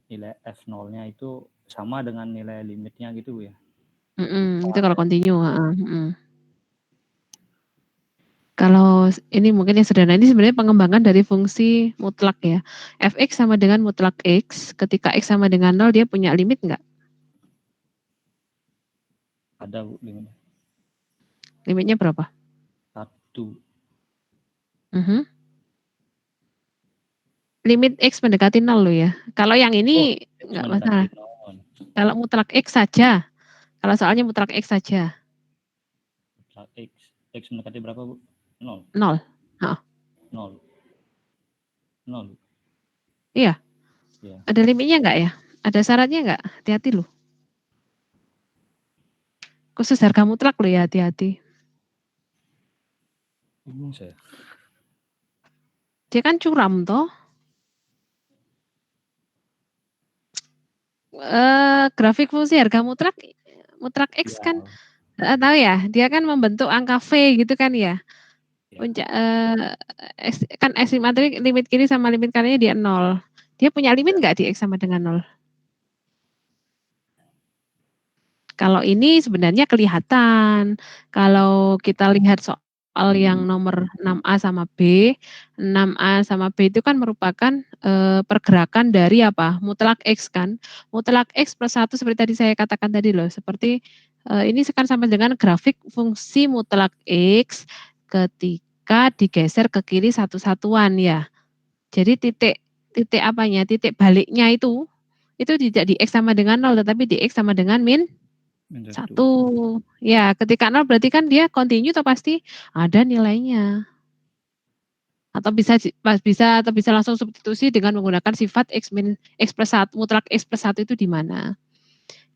nilai F0-nya itu sama dengan nilai limitnya gitu ya. Itu kalau continue. Kalau ini mungkin yang sederhana ini sebenarnya pengembangan dari fungsi mutlak ya. Fx sama dengan mutlak X. Ketika X sama dengan 0 dia punya limit enggak? Ada Bu limitnya. Limitnya berapa? 1. Limit X mendekati 0 loh ya. Kalau yang ini enggak masalah. Kalau mutlak X saja. Kalau soalnya mutlak X saja. Mutlak X mendekati berapa Bu? 0. 0. 0. Iya. Ya. Ada limitnya enggak ya? Ada syaratnya enggak? Hati-hati loh. Khusus harga mutlak loh ya, hati-hati. Bingung saya. Dia kan curam toh. Grafik fungsi harga mutlak X kan tahu ya, dia kan membentuk angka V gitu kan ya. Puncak kan X limit kiri sama limit kanannya dia 0. Dia punya limit enggak di X sama dengan 0? Kalau ini sebenarnya kelihatan. Kalau kita lihat soal yang nomor 6A sama B. 6A sama B itu kan merupakan pergerakan dari apa? Mutlak X kan. Mutlak X plus 1 seperti tadi saya katakan tadi loh. Seperti ini kan sama dengan grafik fungsi mutlak X ketika digeser ke kiri satu-satuan ya. Jadi titik apanya? Titik baliknya itu tidak di X sama dengan 0 tetapi di X sama dengan min 1. Ya, ketika 0 berarti kan dia continue atau pasti ada nilainya. Atau bisa langsung substitusi dengan menggunakan sifat X plus 1, mutlak X plus 1 itu di mana.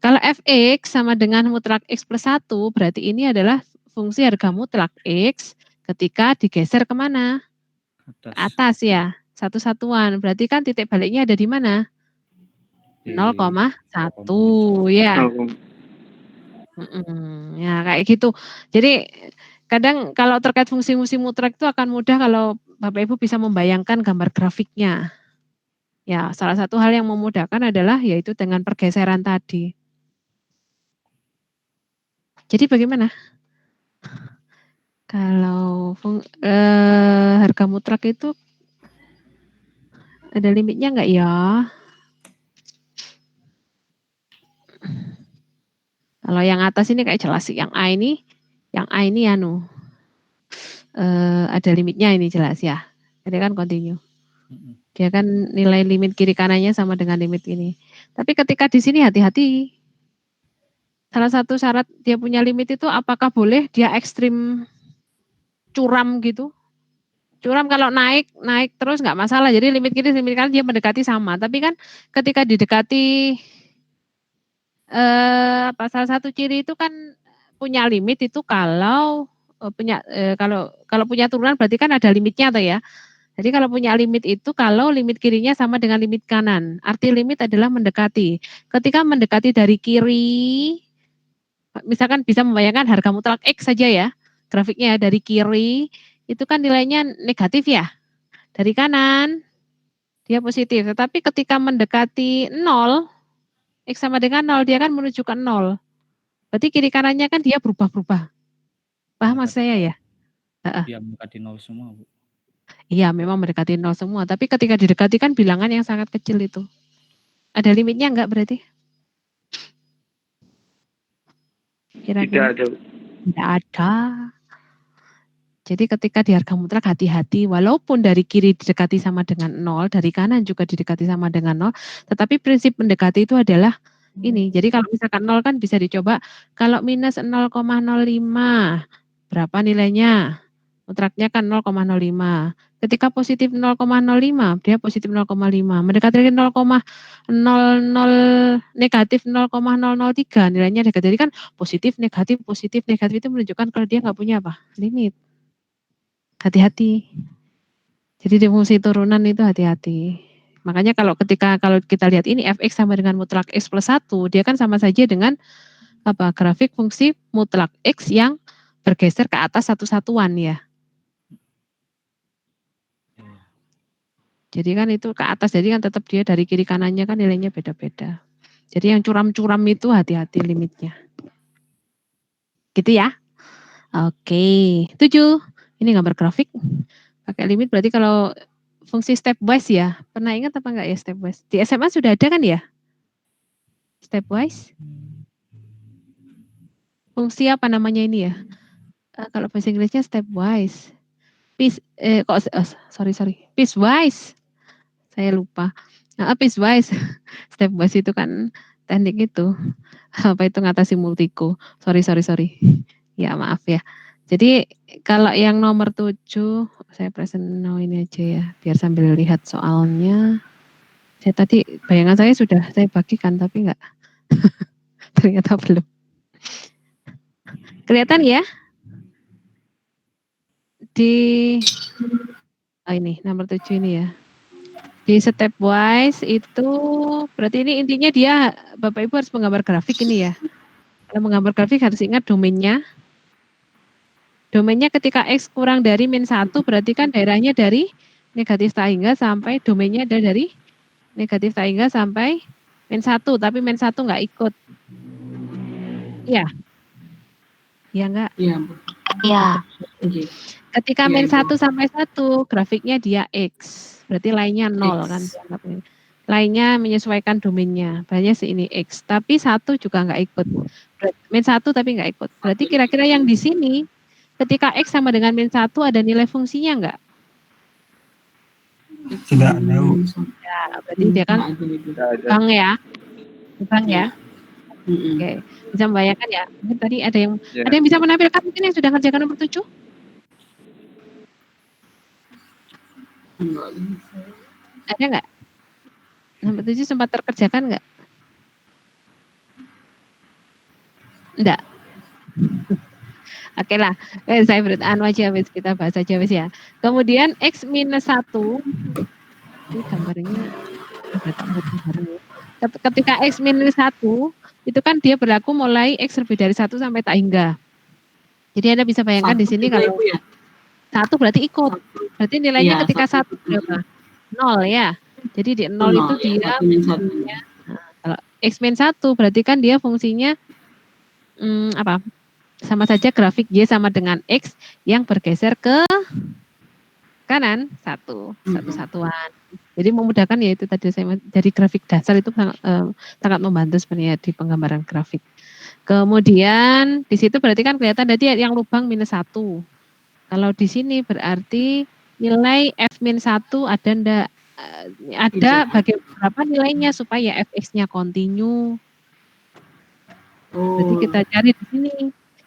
Kalau Fx sama dengan mutlak X plus 1 berarti ini adalah fungsi harga mutlak X ketika digeser kemana? Ke atas ya, satu-satuan. Berarti kan titik baliknya ada di mana? 0,1 ya. Ya kayak gitu. Jadi kadang kalau terkait fungsi-fungsi mutlak itu akan mudah kalau Bapak Ibu bisa membayangkan gambar grafiknya. Ya, salah satu hal yang memudahkan adalah yaitu dengan pergeseran tadi. Jadi bagaimana? Kalau harga mutlak itu ada limitnya enggak ya? Kalau yang atas ini kayak jelas sih, yang A ini ada limitnya ini jelas ya. Jadi kan continue. Dia kan nilai limit kiri kanannya sama dengan limit ini. Tapi ketika di sini hati-hati. Salah satu syarat dia punya limit itu apakah boleh dia ekstrim curam gitu. Curam kalau naik terus nggak masalah. Jadi limit kiri limit kanan dia mendekati sama. Tapi kan ketika didekati salah satu ciri itu kan punya limit itu kalau kalau punya turunan berarti kan ada limitnya tuh ya. Jadi kalau punya limit itu kalau limit kirinya sama dengan limit kanan. Arti limit adalah mendekati. Ketika mendekati dari kiri, misalkan bisa membayangkan harga mutlak X saja ya. Grafiknya dari kiri itu kan nilainya negatif ya. Dari kanan dia positif. Tetapi ketika mendekati 0, X sama dengan 0 dia kan menuju ke 0. Berarti kiri kanannya kan dia berubah-berubah. Paham mas saya ya? Dia mendekati 0 semua, Bu. Iya, memang mendekati 0 semua. Tapi ketika didekati kan bilangan yang sangat kecil itu. Ada limitnya enggak berarti? Kira-kira? Tidak ada. Jadi ketika di harga mutlak hati-hati. Walaupun dari kiri didekati sama dengan 0, dari kanan juga didekati sama dengan 0. Tetapi prinsip mendekati itu adalah ini. Jadi kalau misalkan 0 kan bisa dicoba. Kalau minus 0,05, berapa nilainya? Mutlaknya kan 0,05. Ketika positif 0,05, dia positif 0,5. Mendekati 0,00 negatif 0,003 nilainya negatif. Jadi kan positif negatif itu menunjukkan kalau dia nggak punya apa? Limit. Hati-hati. Jadi di fungsi turunan itu hati-hati. Makanya kalau kita lihat ini fx sama dengan mutlak x plus 1, dia kan sama saja dengan apa? Grafik fungsi mutlak x yang bergeser ke atas satu satuan ya. Jadi kan itu ke atas, jadi kan tetap dia dari kiri kanannya kan nilainya beda-beda. Jadi yang curam-curam itu hati-hati limitnya. Gitu ya. Oke, 7. Ini gambar grafik. Pakai limit berarti kalau fungsi stepwise ya. Pernah ingat apa enggak ya stepwise? Di SMA sudah ada kan ya? Stepwise. Fungsi apa namanya ini ya? Kalau bahasa Inggrisnya stepwise. Piecewise. Saya lupa. Piecewise. Stepwise itu kan teknik itu. Apa itu ngatasi multiko. Sorry. Ya maaf ya. Jadi kalau yang nomor 7, saya present now ini aja ya. Biar sambil lihat soalnya. Saya tadi bayangan saya sudah saya bagikan tapi enggak. Ternyata belum. Kelihatan ya? Di ini nomor 7 ini ya. Di stepwise itu berarti ini intinya dia Bapak Ibu harus menggambar grafik ini ya. Kalau menggambar grafik harus ingat domainnya. Domainnya ketika X kurang dari min 1 berarti kan daerahnya dari negatif tak hingga sampai domainnya ada dari negatif tak hingga sampai min 1. Tapi min 1 enggak ikut. Iya. Iya enggak? Iya. Ketika min 1 sampai 1 grafiknya dia X. Berarti lainnya 0 kan. Lainnya menyesuaikan domainnya. Banyak sih ini X. Tapi 1 juga enggak ikut. Min 1 tapi enggak ikut. Berarti kira-kira yang di sini ketika X sama dengan min 1 ada nilai fungsinya enggak? Tidak ada, Bu. Ya, berarti dia kan bang ya. Bang ya. Oke. Bisa membayangkan ya. Mungkin tadi ada yang bisa menampilkan mungkin yang sudah ngerjakan nomor 7? Ada enggak? Nomor 7 sempat terkerjakan enggak? Enggak. Oke lah, saya beritahu aja wis kita bahas aja wis ya. Kemudian X minus 1, ini gambarnya Ketika X minus 1, itu kan dia berlaku mulai X lebih dari 1 sampai tak hingga. Jadi Anda bisa bayangkan di sini kalau 1 berarti ikut. Berarti nilainya ketika 1 berapa? 0 ya. Jadi di 0 itu dia fungsinya, kalau X min 1 berarti kan dia fungsinya apa? Sama saja grafik Y sama dengan X yang bergeser ke kanan satu satuan. Jadi memudahkan ya itu tadi saya dari grafik dasar itu sangat membantu sebenarnya di penggambaran grafik. Kemudian di situ berarti kan kelihatan tadi yang lubang minus 1. Kalau di sini berarti nilai F-1 ada ndak? Ada berapa nilainya supaya Fx-nya kontinu. Jadi kita cari di sini.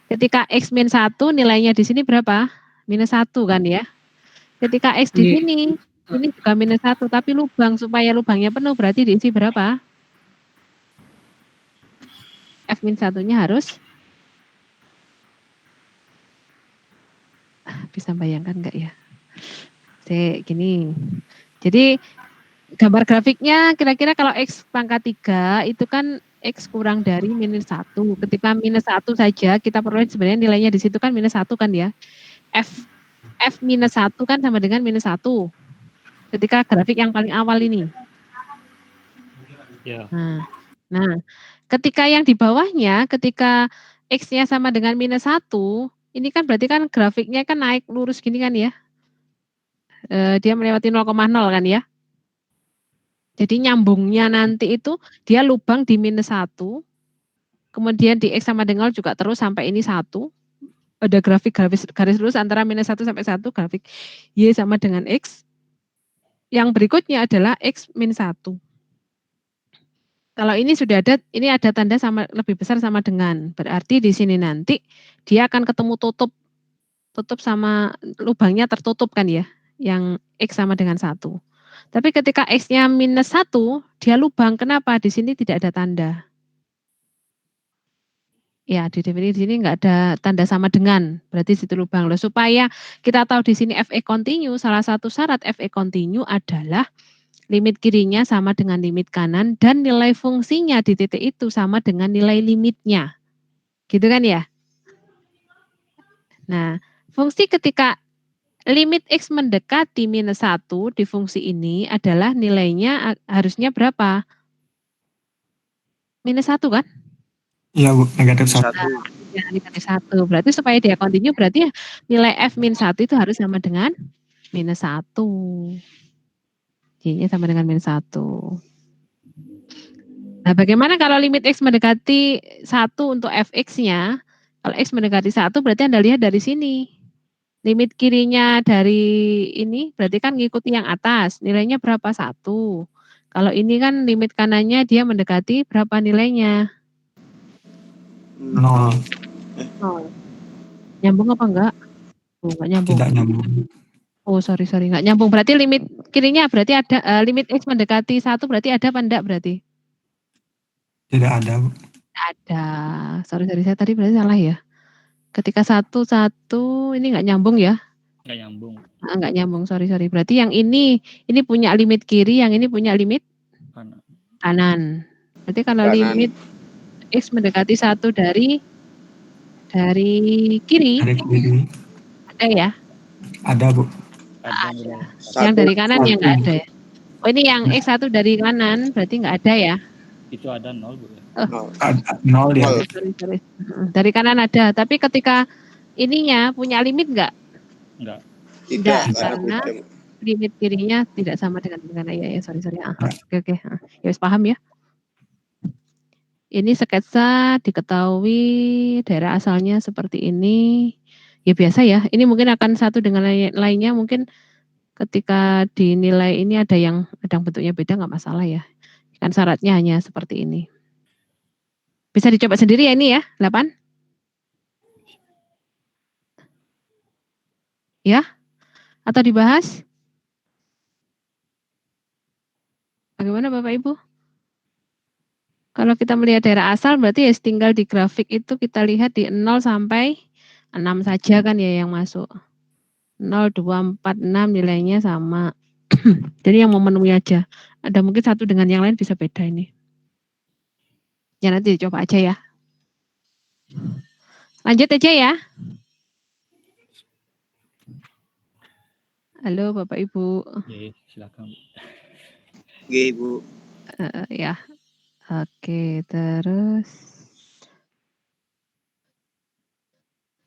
Ketika X-1 nilainya di sini berapa? Minus 1 kan ya. Ketika X di sini, ini juga minus 1, tapi lubang, supaya lubangnya penuh berarti diisi berapa? F-1-nya harus, bisa bayangkan enggak ya? Gini, jadi gambar grafiknya kira-kira kalau X pangkat 3 itu kan X kurang dari minus 1. Ketika minus 1 saja kita peroleh sebenarnya nilainya di situ kan minus 1 kan ya. F minus 1 kan sama dengan minus 1. Ketika grafik yang paling awal ini. Ya. Nah, ketika yang di bawahnya, ketika X-nya sama dengan minus 1, ini kan berarti kan grafiknya kan naik lurus gini kan ya. Dia melewati 0,0 kan ya. Jadi nyambungnya nanti itu dia lubang di minus 1, kemudian di X sama dengan 0 juga terus sampai ini 1. Ada grafik garis lurus antara minus 1 sampai 1, grafik Y sama dengan X. Yang berikutnya adalah X min 1. Kalau ini sudah ada, ini ada tanda sama lebih besar sama dengan. Berarti di sini nanti dia akan ketemu tutup sama lubangnya tertutup kan ya. Yang X sama dengan 1. Tapi ketika X-nya minus 1, dia lubang. Kenapa? Di sini tidak ada tanda. Ya, di definisi sini nggak ada tanda sama dengan, berarti situ lubang. Loh, supaya kita tahu di sini FE continue, salah satu syarat FE continue adalah limit kirinya sama dengan limit kanan dan nilai fungsinya di titik itu sama dengan nilai limitnya. Gitu kan ya? Nah, fungsi ketika limit X mendekati minus 1 di fungsi ini adalah nilainya harusnya berapa? Minus 1 kan? Iya Bu, negatif 1. Ya, negatif 1. Berarti supaya dia continue berarti nilai F min 1 itu harus sama dengan minus 1. Y-nya sama dengan minus 1. Nah, bagaimana kalau limit X mendekati 1 untuk Fx-nya? Kalau X mendekati 1 berarti Anda lihat dari sini. Limit kirinya dari ini berarti kan ngikuti yang atas. Nilainya berapa? 1. Kalau ini kan limit kanannya dia mendekati berapa nilainya? 0. Nyambung apa enggak? Oh, enggak nyambung. Tidak nyambung. Oh, sorry, enggak nyambung. Berarti limit kirinya berarti ada, limit X mendekati 1 berarti ada apa enggak berarti? Tidak ada Bu. Ada. Sorry, saya tadi berarti salah ya. Ketika 1 ini enggak nyambung ya? Enggak nyambung. Enggak nyambung, sorry. Berarti yang ini punya limit kiri, yang ini punya limit kanan. Berarti kalau limit X mendekati 1 dari kiri. Dari kiri. Ada ya? Ada Bu. Ada. Yang dari kanan yang enggak ada ya? Oh, ini yang X1 dari kanan berarti enggak ada ya? Itu ada 0 Bu. Ada 0 ya. Sorry. Dari kanan ada, tapi ketika ininya punya limit enggak? Enggak. Tidak, karena limit kirinya tidak sama dengan ya, sorry. Oke. Ya wis paham ya. Ini sketsa diketahui daerah asalnya seperti ini. Ya biasa ya. Ini mungkin akan satu dengan lainnya mungkin ketika dinilai ini ada yang bentuknya beda nggak masalah ya. Kan syaratnya hanya seperti ini. Bisa dicoba sendiri ya ini ya, 8. Ya? Atau dibahas? Bagaimana Bapak Ibu? Kalau kita melihat daerah asal berarti ya tinggal di grafik itu kita lihat di 0 sampai 6 saja kan ya yang masuk. 0, 2, 4, 6 nilainya sama. Jadi yang memenuhi aja. Ada mungkin satu dengan yang lain bisa beda ini. Ya nanti coba aja ya. Lanjut aja ya. Halo Bapak Ibu. Ya, silakan. Oke, Bu. Ya. Oke, terus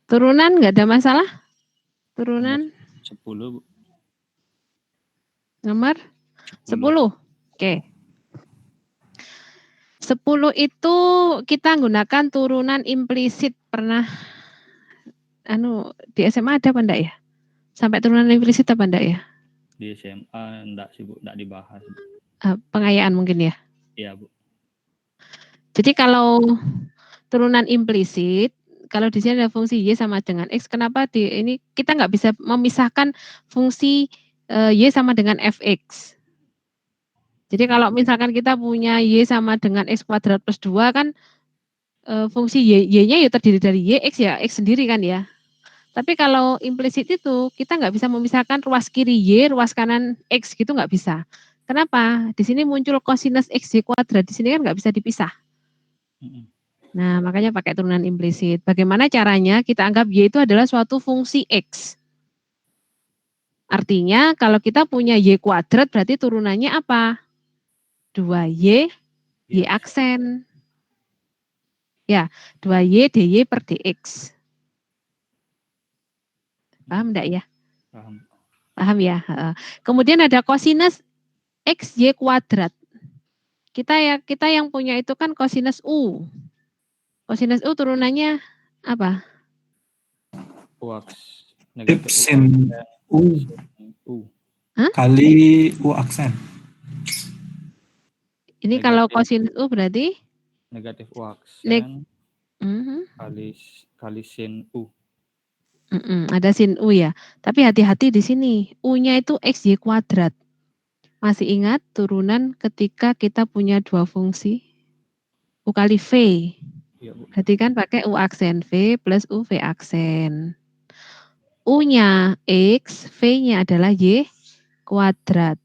turunan nggak ada masalah? Turunan 10, Bu. nomor 10. Oke. 10 itu kita gunakan turunan implisit. Pernah di SMA ada apa enggak ya? Sampai turunan implisit apa enggak ya? Di SMA enggak sih, Bu, enggak dibahas. Pengayaan mungkin ya? Iya, Bu. Jadi kalau turunan implisit, kalau di sini ada fungsi Y sama dengan X, kenapa ini kita nggak bisa memisahkan fungsi Y sama dengan Fx. Jadi kalau misalkan kita punya Y sama dengan X kuadrat plus 2 kan fungsi Y-nya ya terdiri dari Y, X ya, X sendiri kan ya. Tapi kalau implisit itu kita nggak bisa memisahkan ruas kiri Y, ruas kanan X gitu nggak bisa. Kenapa? Di sini muncul kosinus XY kuadrat, di sini kan nggak bisa dipisah. Nah, makanya pakai turunan implisit. Bagaimana caranya? Kita anggap Y itu adalah suatu fungsi X. Artinya kalau kita punya Y kuadrat berarti turunannya apa? 2Y, Y aksen. Ya, 2Y dy per dx. Paham enggak ya? Paham. Paham ya? Kemudian ada kosinus XY kuadrat. Kita yang punya itu kan kosinus U. Kosinus U turunannya apa? Negatif sin U Hah? kali U aksen. Ini kalau kosinus U berarti? Negatif U aksen Mhm. kali sin U. Ada sin U ya. Tapi hati-hati di sini. U-nya itu XY kuadrat. Masih ingat turunan ketika kita punya dua fungsi? U kali V. Iya, Bu. Berarti kan pakai U aksen V plus U V aksen. U-nya X, V-nya adalah Y kuadrat.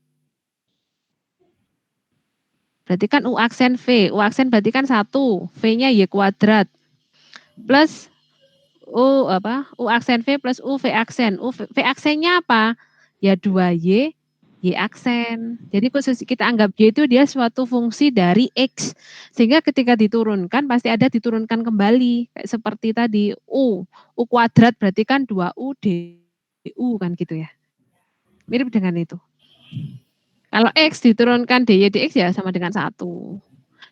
Berarti kan U aksen V. U aksen berarti kan 1. V-nya Y kuadrat. Plus U aksen V plus U V aksen. V aksennya apa? Ya 2Y, Y aksen. Jadi khusus kita anggap Y itu dia suatu fungsi dari X. Sehingga ketika diturunkan pasti ada diturunkan kembali. Kayak seperti tadi U kuadrat berarti kan 2U DU kan gitu ya. Mirip dengan itu. Kalau X diturunkan DY dx ya sama dengan 1.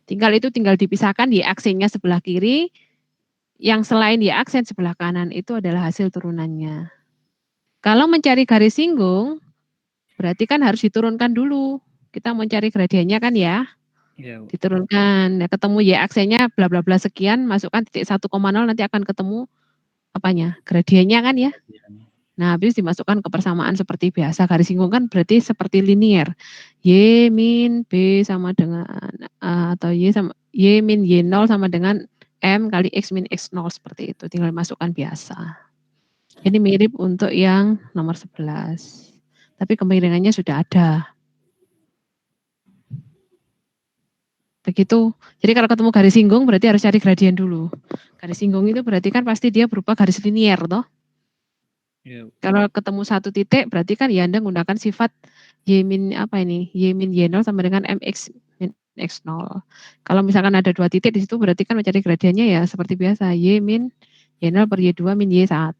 Tinggal dipisahkan Y aksennya sebelah kiri. Yang selain Y aksen sebelah kanan itu adalah hasil turunannya. Kalau mencari garis singgung, berarti kan harus diturunkan dulu. Kita mau cari gradiennya kan ya. Ya, diturunkan. Ya, ketemu Y aksennya bla bla bla sekian, masukkan titik 1,0 nanti akan ketemu apanya? Gradiennya kan ya. Nah, habis dimasukkan ke persamaan seperti biasa. Garis singgung kan berarti seperti linier. Y min B sama dengan atau Y min Y0 sama dengan M kali X min X0 seperti itu. Tinggal masukkan biasa. Ini mirip untuk yang nomor 11. Tapi kemiringannya sudah ada. Begitu. Jadi kalau ketemu garis singgung berarti harus cari gradien dulu. Garis singgung itu berarti kan pasti dia berupa garis linier toh. Ya. Kalau ketemu satu titik berarti kan ya Anda menggunakan sifat Y min Y0 sama dengan MX min X0. Kalau misalkan ada dua titik di situ berarti kan mencari gradiennya ya seperti biasa Y min Y0 per Y2 min Y1.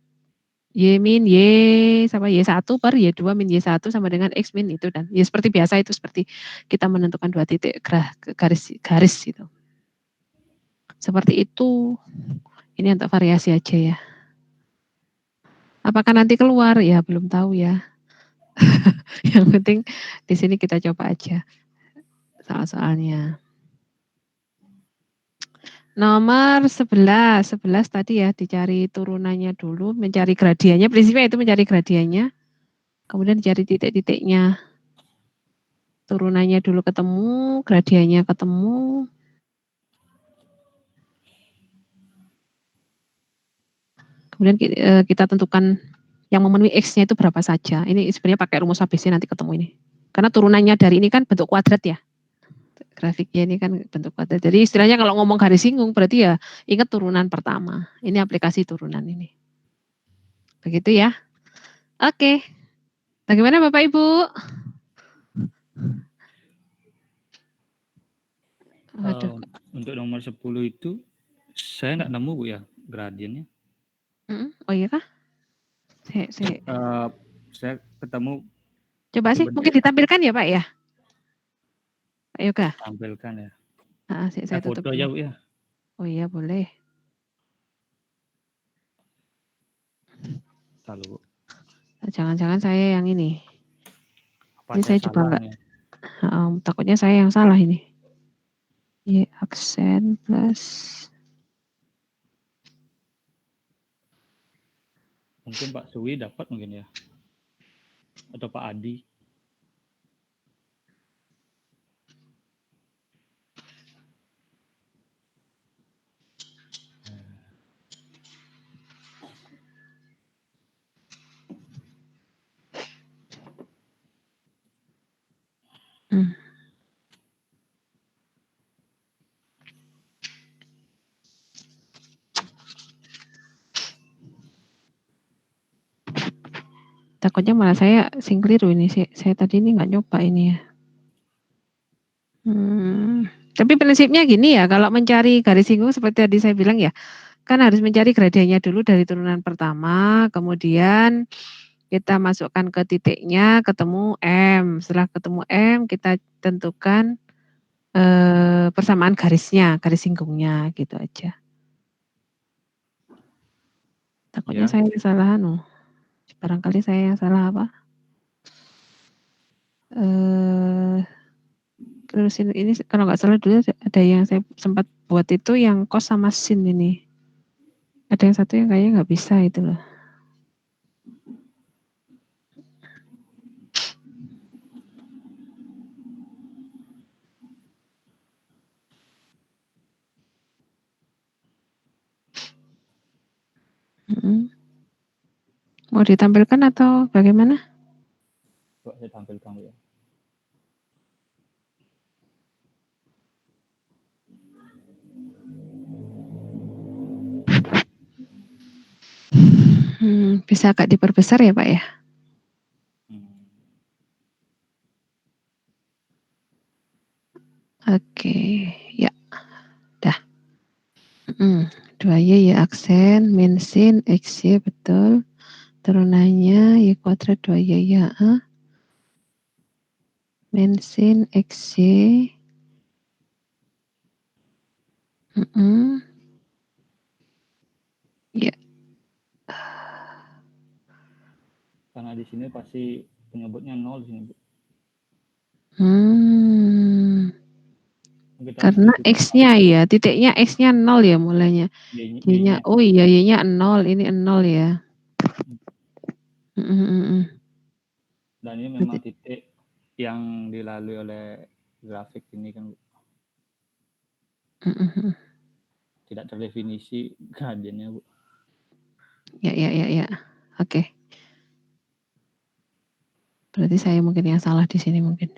Y min Y sama Y1 per Y2 min Y1 sama dengan X min itu dan ya seperti biasa itu seperti kita menentukan dua titik garis gitu. Seperti itu. Ini untuk variasi aja ya. Apakah nanti keluar? Ya belum tahu ya. Yang penting di sini kita coba aja soal-soalnya. Nomor 11 tadi ya dicari turunannya dulu, mencari gradiennya. Prinsipnya itu mencari gradiennya. Kemudian dicari titik-titiknya. Turunannya dulu ketemu, gradiennya ketemu. Kemudian kita tentukan yang memenuhi X-nya itu berapa saja. Ini sebenarnya pakai rumus ABC nanti ketemu ini. Karena turunannya dari ini kan bentuk kuadrat ya. grafiknya ini kan bentuk kuadrat. Jadi istilahnya kalau ngomong garis singgung berarti ya ingat turunan pertama. Ini aplikasi turunan ini. Begitu ya. Oke. Bagaimana Bapak Ibu? Waduh. Untuk nomor 10 itu saya nggak nemu Bu ya gradiennya. Oh iya kah? Saya ketemu. Coba sih, mungkin ditampilkan ya Pak ya? Pak Yoga. Tampilkan ya. Saya tutup foto aja Bu ya. Oh iya boleh. Lalu. Jangan-jangan saya yang ini. Apa ini saya juga enggak. ya? Takutnya saya yang salah ini. Y aksen plus. Mungkin Pak Suwi dapat mungkin ya. Atau Pak Adi. Takutnya malah saya sing keliru ini. Saya tadi ini nggak nyoba ini ya. Tapi prinsipnya gini ya, kalau mencari garis singgung seperti tadi saya bilang ya, kan harus mencari gradiennya dulu dari turunan pertama, kemudian kita masukkan ke titiknya, ketemu M. Setelah ketemu M, kita tentukan persamaan garisnya, garis singgungnya, gitu aja. Takutnya saya yang salah, barangkali saya yang salah apa? Terus ini kalau nggak salah dulu ada yang saya sempat buat itu yang cos sama sin ini. Ada yang satu yang kayaknya nggak bisa itu loh. Mau ditampilkan atau bagaimana? Coba saya tampilkan ya. Bisa agak diperbesar ya Pak ya? Oke, ya, dah. 2Y ya aksen, min sin, XY betul. Turunannya Y kuadrat 2Y ya. Min sin, XY. Ya. Karena di sini pasti penyebutnya 0 di sini, Bu. Karena X-nya ya, titiknya X-nya 0 ya mulainya. Y-nya, oh iya, Y-nya 0, ini 0 ya. Dan ini memang titik yang dilalui oleh grafik ini kan, Bu. Tidak terdefinisi gradiennya, Bu. Ya. Oke. Berarti saya mungkin yang salah di sini mungkin.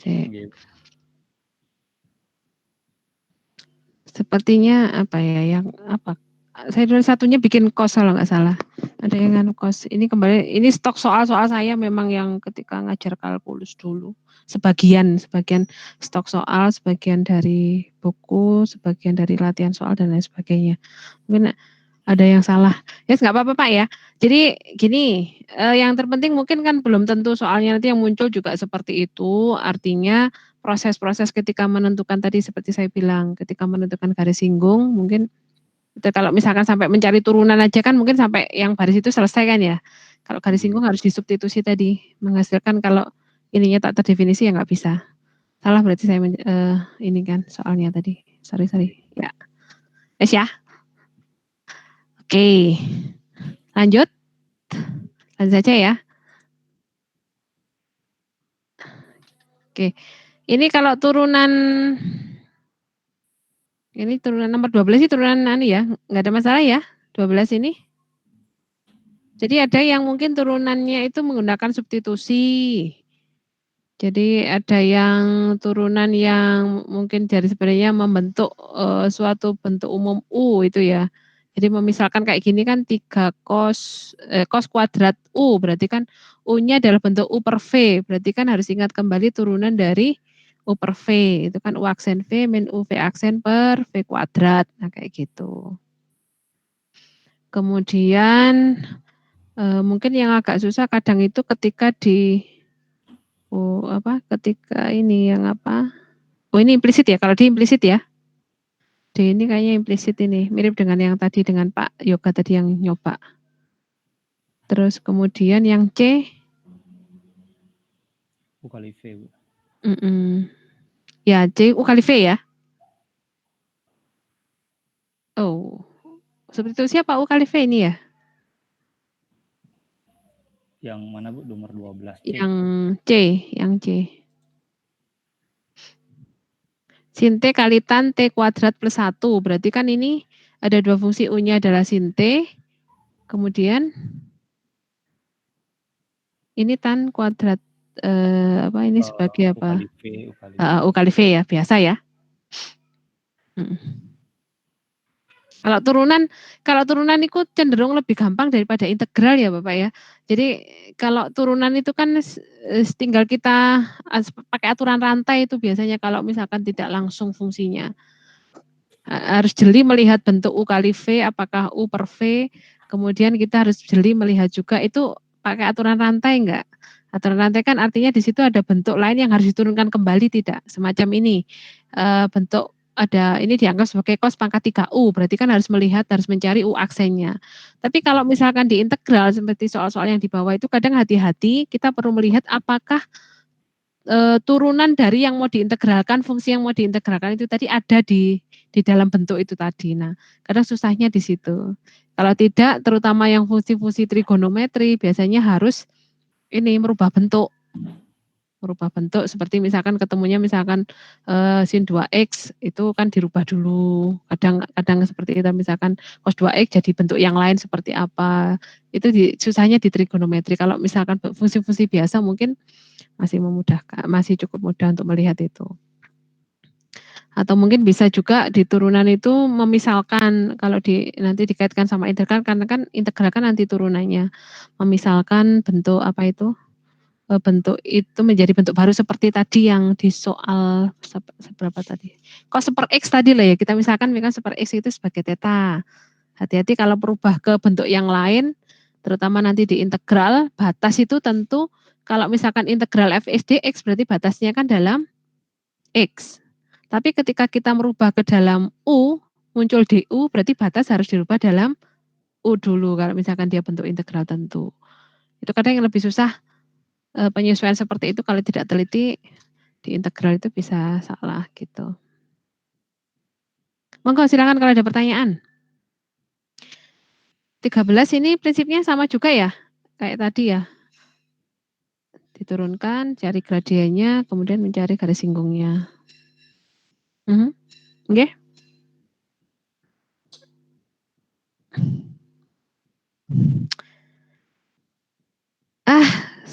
Sepertinya apa ya yang apa? Saya dulu satunya bikin kos kalau nggak salah. Ada yang nganu kos. Ini kembali ini stok soal-soal saya memang yang ketika ngajar kalkulus dulu. Sebagian stok soal, sebagian dari buku, sebagian dari latihan soal dan lain sebagainya. Mungkin ada yang salah. Ya nggak apa-apa Pak ya. Jadi gini, yang terpenting mungkin kan belum tentu soalnya nanti yang muncul juga seperti itu. Artinya proses-proses ketika menentukan tadi seperti saya bilang, ketika menentukan garis singgung mungkin kalau misalkan sampai mencari turunan aja kan mungkin sampai yang baris itu selesai kan ya. Kalau garis singgung harus disubstitusi tadi, menghasilkan kalau ininya tak terdefinisi ya nggak bisa. Salah berarti saya ini kan soalnya tadi. Sorry. Ya. Ya. Oke. Lanjut saja ya. Oke. Ini kalau turunan nomor 12 ini turunan ya, nggak ada masalah ya, 12 ini. Jadi ada yang mungkin turunannya itu menggunakan substitusi. Jadi ada yang turunan yang mungkin dari sebenarnya membentuk suatu bentuk umum U itu ya. Jadi memisalkan kayak gini kan 3 cos kuadrat U, berarti kan U-nya adalah bentuk U per V, berarti kan harus ingat kembali turunan dari U per V, itu kan U aksen V min U V aksen per V kuadrat, nah kayak gitu. Kemudian mungkin yang agak susah kadang itu ketika ketika ini yang apa? Oh ini implisit ya, kalau di implisit ya. D ini kayaknya implisit ini, mirip dengan yang tadi dengan Pak Yoga tadi yang nyoba. Terus kemudian yang C. U kali V, Bu. Ya, C U kali V ya. Oh, seperti itu siapa U kali V ini ya? Yang mana, Bu? Nomor 12 C. Yang C. Sin T kali tan T kuadrat plus 1. Berarti kan ini ada 2 fungsi U-nya adalah sin T. Kemudian ini tan kuadrat ini sebagai apa? U kali V ya, biasa ya. Kalau turunan itu cenderung lebih gampang daripada integral ya Bapak ya. Jadi kalau turunan itu kan tinggal kita pakai aturan rantai itu biasanya kalau misalkan tidak langsung fungsinya. Harus jeli melihat bentuk U kali V, apakah U per V, kemudian kita harus jeli melihat juga itu pakai aturan rantai enggak. Aturan rantai kan artinya di situ ada bentuk lain yang harus diturunkan kembali tidak. Semacam ini, bentuk ada ini dianggap sebagai cos pangkat 3U, berarti kan harus mencari U aksennya. Tapi kalau misalkan di integral seperti soal-soal yang di bawah itu kadang hati-hati kita perlu melihat apakah turunan dari yang mau diintegralkan, fungsi yang mau diintegralkan itu tadi ada di dalam bentuk itu tadi. Nah, kadang susahnya di situ. Kalau tidak, terutama yang fungsi-fungsi trigonometri biasanya harus ini merubah bentuk seperti misalkan ketemunya misalkan sin 2x itu kan dirubah dulu. Kadang seperti itu misalkan cos 2x jadi bentuk yang lain seperti apa. Itu susahnya di trigonometri. Kalau misalkan fungsi-fungsi biasa mungkin masih memudahkan, masih cukup mudah untuk melihat itu. Atau mungkin bisa juga di turunan itu memisalkan kalau nanti dikaitkan sama integral karena kan integral kan nanti turunannya. Memisalkan bentuk apa itu? Bentuk itu menjadi bentuk baru seperti tadi yang di soal seberapa tadi? Cos per X tadi lah ya, kita misalkan per X itu sebagai theta. Hati-hati kalau berubah ke bentuk yang lain, terutama nanti di integral, batas itu tentu kalau misalkan integral fx dx berarti batasnya kan dalam X. Tapi ketika kita merubah ke dalam U, muncul di U, berarti batas harus dirubah dalam U dulu kalau misalkan dia bentuk integral tentu. Itu kadang yang lebih susah penyesuaian seperti itu kalau tidak teliti di integral itu bisa salah gitu. Monggo silakan kalau ada pertanyaan. 13 ini prinsipnya sama juga ya, kayak tadi ya. Diturunkan, cari gradiennya, kemudian mencari garis singgungnya. Oke.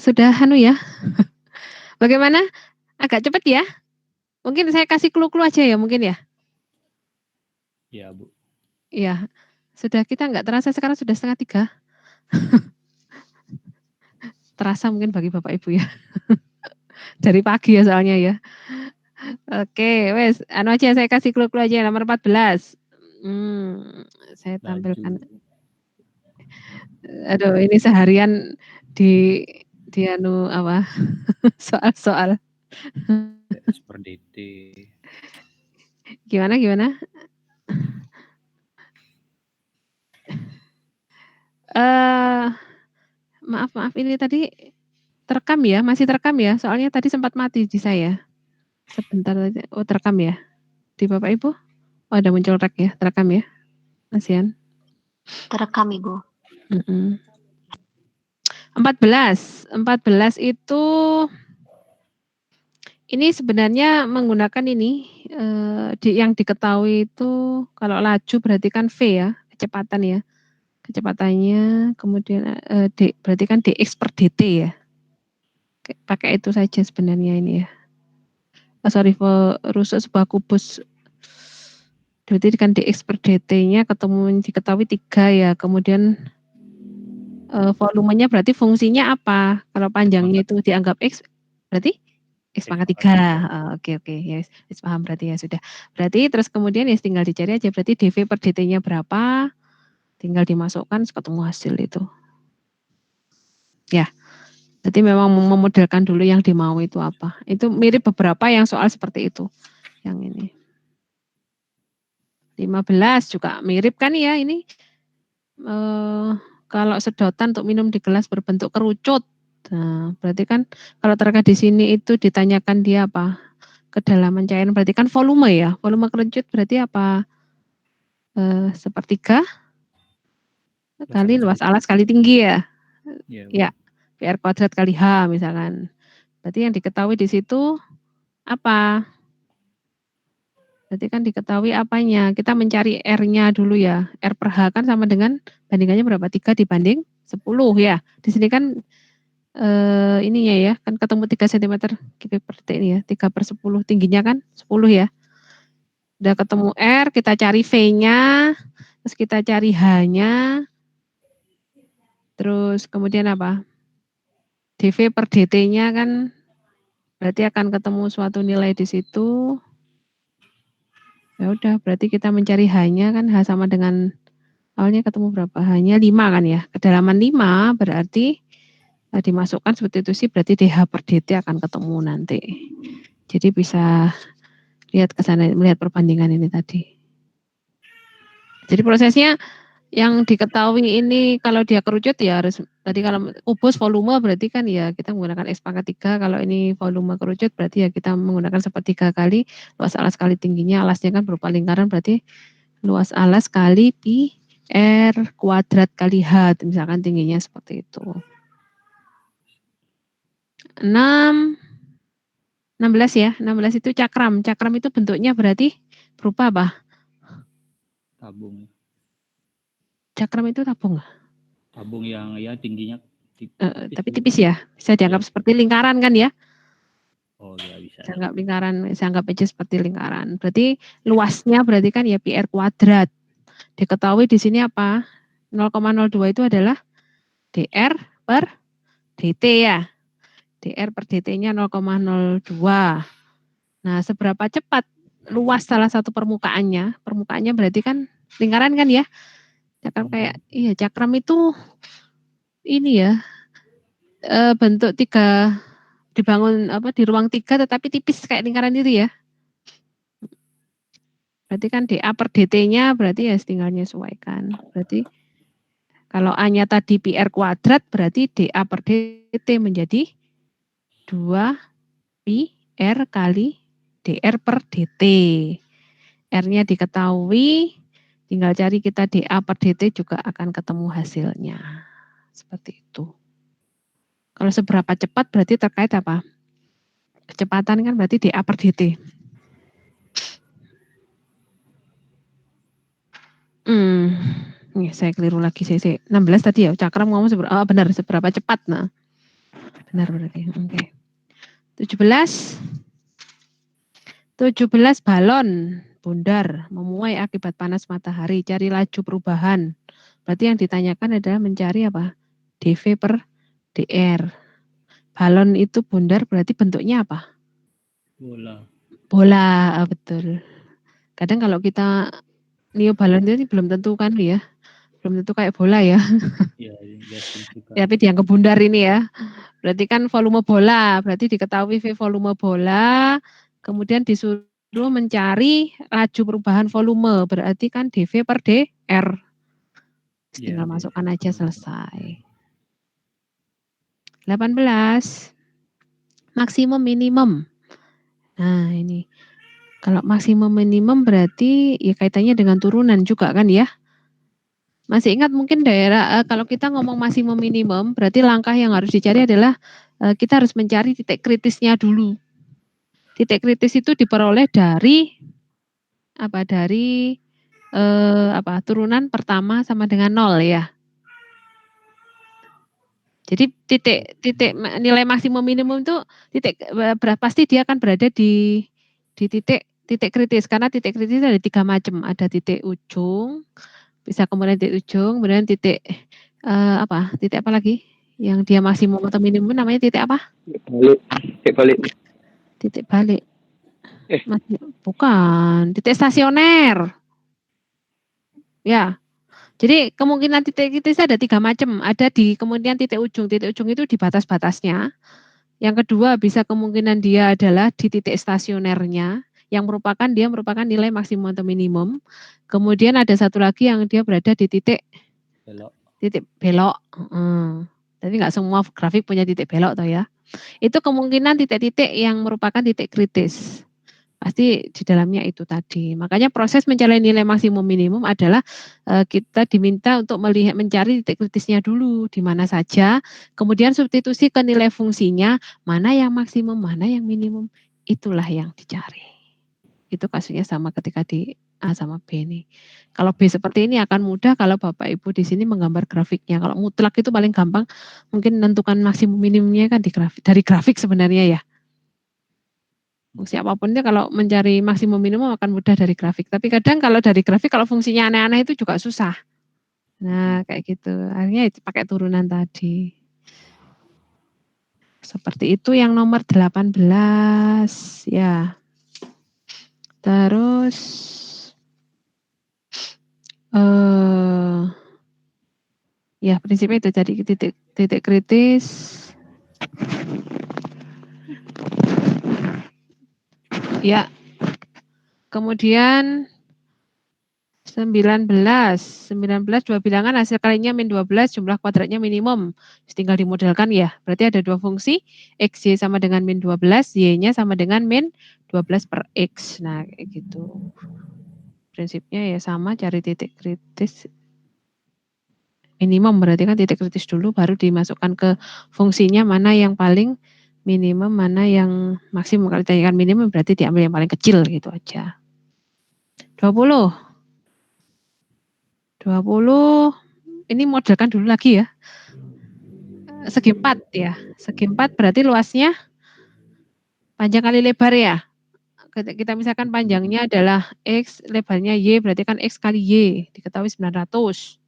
Sudah ya. Bagaimana? Agak cepat ya? Mungkin saya kasih clue-clue aja ya mungkin ya? Iya, Bu. Iya. Sudah kita nggak terasa sekarang sudah 2:30. Terasa mungkin bagi Bapak Ibu ya. Dari pagi ya soalnya ya. Oke, wes, aja saya kasih clue-clue aja nomor 14. Saya tampilkan. Aduh, ini seharian di soal-soal. Seperti itu. Gimana? Maaf ini tadi terekam ya, masih terekam ya, soalnya tadi sempat mati di saya. Sebentar aja, terekam ya, di Bapak Ibu? Oh ada muncul rek ya, terekam ya, Masian? Terekam Ibu. 14 itu, ini sebenarnya menggunakan ini, yang diketahui itu kalau laju berarti kan V ya, kecepatan ya. Kecepatannya, kemudian D, berarti kan dx per dt ya. pakai itu saja sebenarnya ini ya. Sorry, rusak sebuah kubus. Berarti kan dx per dt-nya diketahui 3 ya. Kemudian volumenya berarti fungsinya apa? Kalau panjangnya itu dianggap x, berarti x pangkat 3. Oke, ya, paham berarti ya sudah. Berarti terus kemudian ya tinggal dicari aja berarti dv per dt-nya berapa, tinggal dimasukkan ketemu hasil itu. Ya, berarti memang memodelkan dulu yang dimau itu apa. Itu mirip beberapa yang soal seperti itu. Yang ini. 15 juga mirip kan ya ini. Kalau sedotan untuk minum di gelas berbentuk kerucut. Nah, berarti kan kalau terkait di sini itu ditanyakan dia apa? Kedalaman cairan berarti kan volume ya. Volume kerucut berarti apa? Sepertiga kali luas alas kali tinggi ya. Ya, PR kuadrat kali H misalkan. Berarti yang diketahui di situ apa? Berarti kan diketahui apanya. Kita mencari R-nya dulu ya. R per H kan sama dengan bandingannya berapa? 3 dibanding 10 ya. Di sini kan ininya ya, kan ketemu 3 cm Kp per detik ini ya. 3 per 10 tingginya kan 10 ya. Udah ketemu R, kita cari V-nya, terus kita cari H-nya. Terus kemudian apa? dV per dt-nya kan berarti akan ketemu suatu nilai di situ. Ya udah, berarti kita mencari H-nya kan H sama dengan awalnya ketemu berapa? H-nya 5 kan ya. Kedalaman 5 berarti dimasukkan substitusi berarti dH per dt akan ketemu nanti. Jadi bisa lihat ke sana, melihat perbandingan ini tadi. Jadi prosesnya yang diketahui ini kalau dia kerucut ya harus tadi kalau kubus volume berarti kan ya kita menggunakan X pangkat 3. Kalau ini volume kerucut berarti ya kita menggunakan sepertiga kali luas alas kali tingginya. Alasnya kan berupa lingkaran berarti luas alas kali pi R kuadrat kali H misalkan tingginya seperti itu. 16 ya, 16 itu cakram. Cakram itu bentuknya berarti berupa apa? Tabung. Cakram itu tabung. Tabung yang ya tingginya tipis. Tapi tipis ya, bisa dianggap seperti lingkaran kan ya? Oh ya bisa. Saya anggap lingkaran, saya anggap aja seperti lingkaran. Berarti luasnya berarti kan ya pi R kuadrat. Diketahui di sini apa? 0,02 itu adalah dr per dt ya. dr per dt-nya 0,02. Nah, seberapa cepat luas salah satu permukaannya? Permukaannya berarti kan lingkaran kan ya? Cakram kayak iya cakram itu ini ya bentuk 3 dibangun apa di ruang 3 tetapi tipis kayak lingkaran itu ya. Berarti kan dA per dt-nya berarti ya tinggal menyesuaikan. Berarti kalau A-nya tadi pi R kuadrat berarti dA per dt menjadi 2 pi R kali dr per dt. R-nya diketahui, tinggal cari kita dA per dt juga akan ketemu hasilnya. Seperti itu. Kalau seberapa cepat berarti terkait apa? Kecepatan kan berarti dA per dt. Nih, saya keliru lagi. Saya 16 tadi ya, cakram ngomong benar, seberapa cepat. Nah, benar berarti. Oke. 17 balon bundar memuai akibat panas matahari. Cari laju perubahan. Berarti yang ditanyakan adalah mencari apa? dV per dr. Balon itu bundar berarti bentuknya apa? Bola, betul. Kadang kalau kita niup balon itu belum tentu kan ya. Belum tentu kayak bola ya. Tapi dianggap bundar ini ya. Berarti kan volume bola, berarti diketahui V volume bola, kemudian disuruh mencari laju perubahan volume, berarti kan dV per dr. Tinggal masukkan aja selesai. 18. Maksimum minimum. Nah ini. Kalau maksimum minimum berarti ya kaitannya dengan turunan juga kan ya. Masih ingat mungkin daerah kalau kita ngomong maksimum minimum berarti langkah yang harus dicari adalah kita harus mencari titik kritisnya dulu. Titik kritis itu diperoleh dari apa? Dari turunan pertama sama dengan 0 ya. Jadi nilai maksimum minimum itu pasti dia akan berada di titik kritis, karena titik kritis ada 3 macam, ada titik ujung, bisa kemudian titik ujung, kemudian titik apa lagi yang dia maksimum atau minimum namanya titik apa? Titik balik. Bukan, titik stasioner. Ya. Jadi kemungkinan titik kritis ada 3 macam. Ada di kemudian titik ujung. Titik ujung itu di batas-batasnya. Yang kedua bisa kemungkinan dia adalah di titik stasionernya, yang merupakan nilai maksimum atau minimum. Kemudian ada satu lagi yang dia berada di titik belok. Tapi nggak semua grafik punya titik belok toh ya. Itu kemungkinan titik-titik yang merupakan titik kritis. Pasti di dalamnya itu tadi. Makanya proses mencari nilai maksimum minimum adalah kita diminta untuk mencari titik kritisnya dulu di mana saja, kemudian substitusi ke nilai fungsinya, mana yang maksimum, mana yang minimum, itulah yang dicari. Itu kasusnya sama ketika di A sama B ini. Kalau B seperti ini akan mudah kalau Bapak Ibu di sini menggambar grafiknya. Kalau mutlak itu paling gampang, mungkin menentukan maksimum minimumnya kan dari grafik sebenarnya ya. Siapapun itu kalau mencari maksimum minimum akan mudah dari grafik. Tapi kadang kalau dari grafik kalau fungsinya aneh-aneh itu juga susah. Nah kayak gitu. Akhirnya itu pakai turunan tadi. Seperti itu yang nomor 18 ya. Terus ya prinsipnya itu jadi titik kritis. Ya. Kemudian 19 dua bilangan hasil kalinya min 12, jumlah kuadratnya minimum. Tinggal dimodelkan ya. Berarti ada 2 fungsi, x, y sama dengan min 12, y-nya sama dengan min 12 per x. Nah kayak gitu. Prinsipnya ya sama, cari titik kritis minimum, berarti kan titik kritis dulu baru dimasukkan ke fungsinya mana yang paling minimum, mana yang maksimum. Kalau ditanyakan minimum berarti diambil yang paling kecil gitu aja. 20 ini modelkan dulu lagi ya. Segi 4 ya. Segi 4 berarti luasnya panjang kali lebar ya. Kita misalkan panjangnya adalah X, lebarnya Y, berarti kan X kali Y, diketahui 900.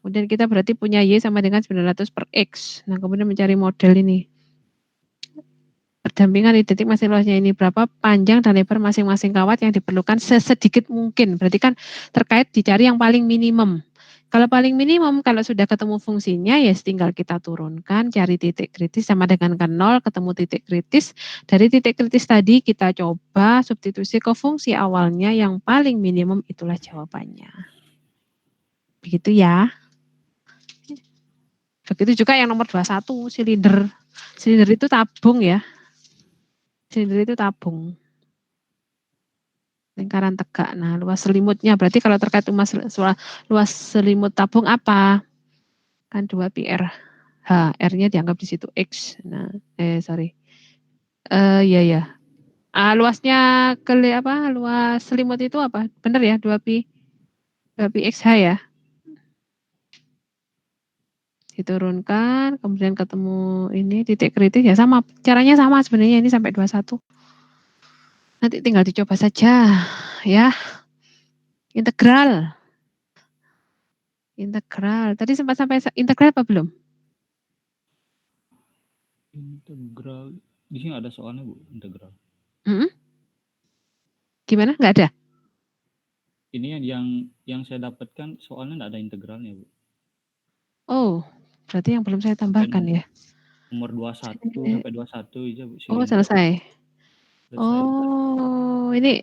Kemudian kita berarti punya Y sama dengan 900 per X. Nah kemudian mencari model ini. Perdampingan identik masing luasnya ini berapa, panjang dan lebar masing-masing kawat yang diperlukan sesedikit mungkin. Berarti kan terkait dicari yang paling minimum. Kalau paling minimum, kalau sudah ketemu fungsinya, ya tinggal kita turunkan, cari titik kritis sama dengan ke 0, ketemu titik kritis. Dari titik kritis tadi kita coba substitusi ke fungsi awalnya yang paling minimum, itulah jawabannya. Begitu ya. Begitu juga yang nomor 21, silinder. Silinder itu tabung ya. Silinder itu tabung. Lingkaran tegak. Nah, luas selimutnya berarti kalau terkait luas selimut tabung apa? Kan 2 pi R. H, R-nya dianggap di situ X. Nah, iya. Luasnya luas selimut itu apa? Benar ya, 2 pi XH ya. Diturunkan, kemudian ketemu ini titik kritis ya sama. Caranya sama sebenarnya ini sampai 21. Nanti tinggal dicoba saja ya. Integral. Tadi sempat sampai integral apa belum? Integral. Di sini ada soalnya Bu, integral. Gimana? Nggak ada? Ini yang saya dapatkan soalnya nggak ada integralnya Bu. Oh, berarti yang belum saya tambahkan ya. Nomor 21 sampai 21 aja Bu. Oh, selesai. Oh, ini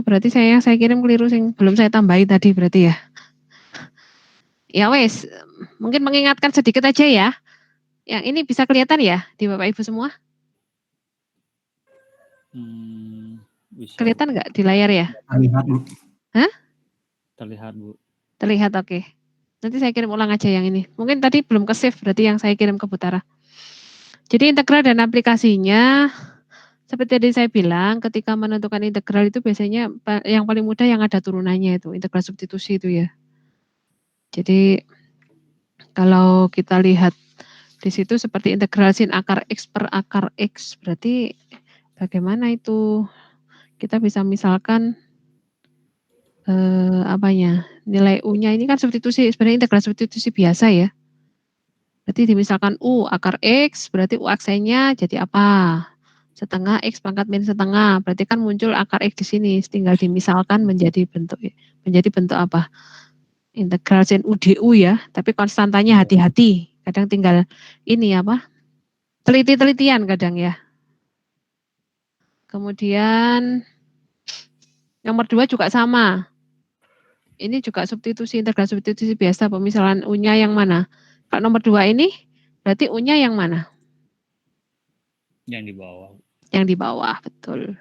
berarti saya kirim keliru sing belum saya tambahi tadi berarti ya. Ya wes, mungkin mengingatkan sedikit aja ya. Yang ini bisa kelihatan ya di Bapak Ibu semua? Bisa. Kelihatan nggak di layar ya? Terlihat Bu. Hah? Terlihat Bu. Terlihat, oke. Nanti saya kirim ulang aja yang ini. Mungkin tadi belum ke save berarti yang saya kirim ke Butara. Jadi integral dan aplikasinya seperti tadi saya bilang, ketika menentukan integral itu biasanya yang paling mudah yang ada turunannya itu, integral substitusi itu ya. Jadi Kalau kita lihat di situ seperti integral sin akar X per akar X, berarti bagaimana itu? Kita bisa misalkan apanya? Nilai U-nya ini kan substitusi, sebenarnya integral substitusi biasa ya. Berarti dimisalkan U akar X, berarti U aksennya jadi apa? Setengah X pangkat min setengah, berarti kan muncul akar X di sini, tinggal dimisalkan menjadi bentuk apa? Integral sin U du ya, tapi konstantanya hati-hati. Kadang tinggal ini apa? Teliti-telitian kadang ya. Kemudian nomor 2 juga sama. Ini juga substitusi, integral substitusi biasa, pemisahan U-nya yang mana? Kalau nomor 2 ini berarti U-nya yang mana? Yang di bawah. Yang di bawah, betul.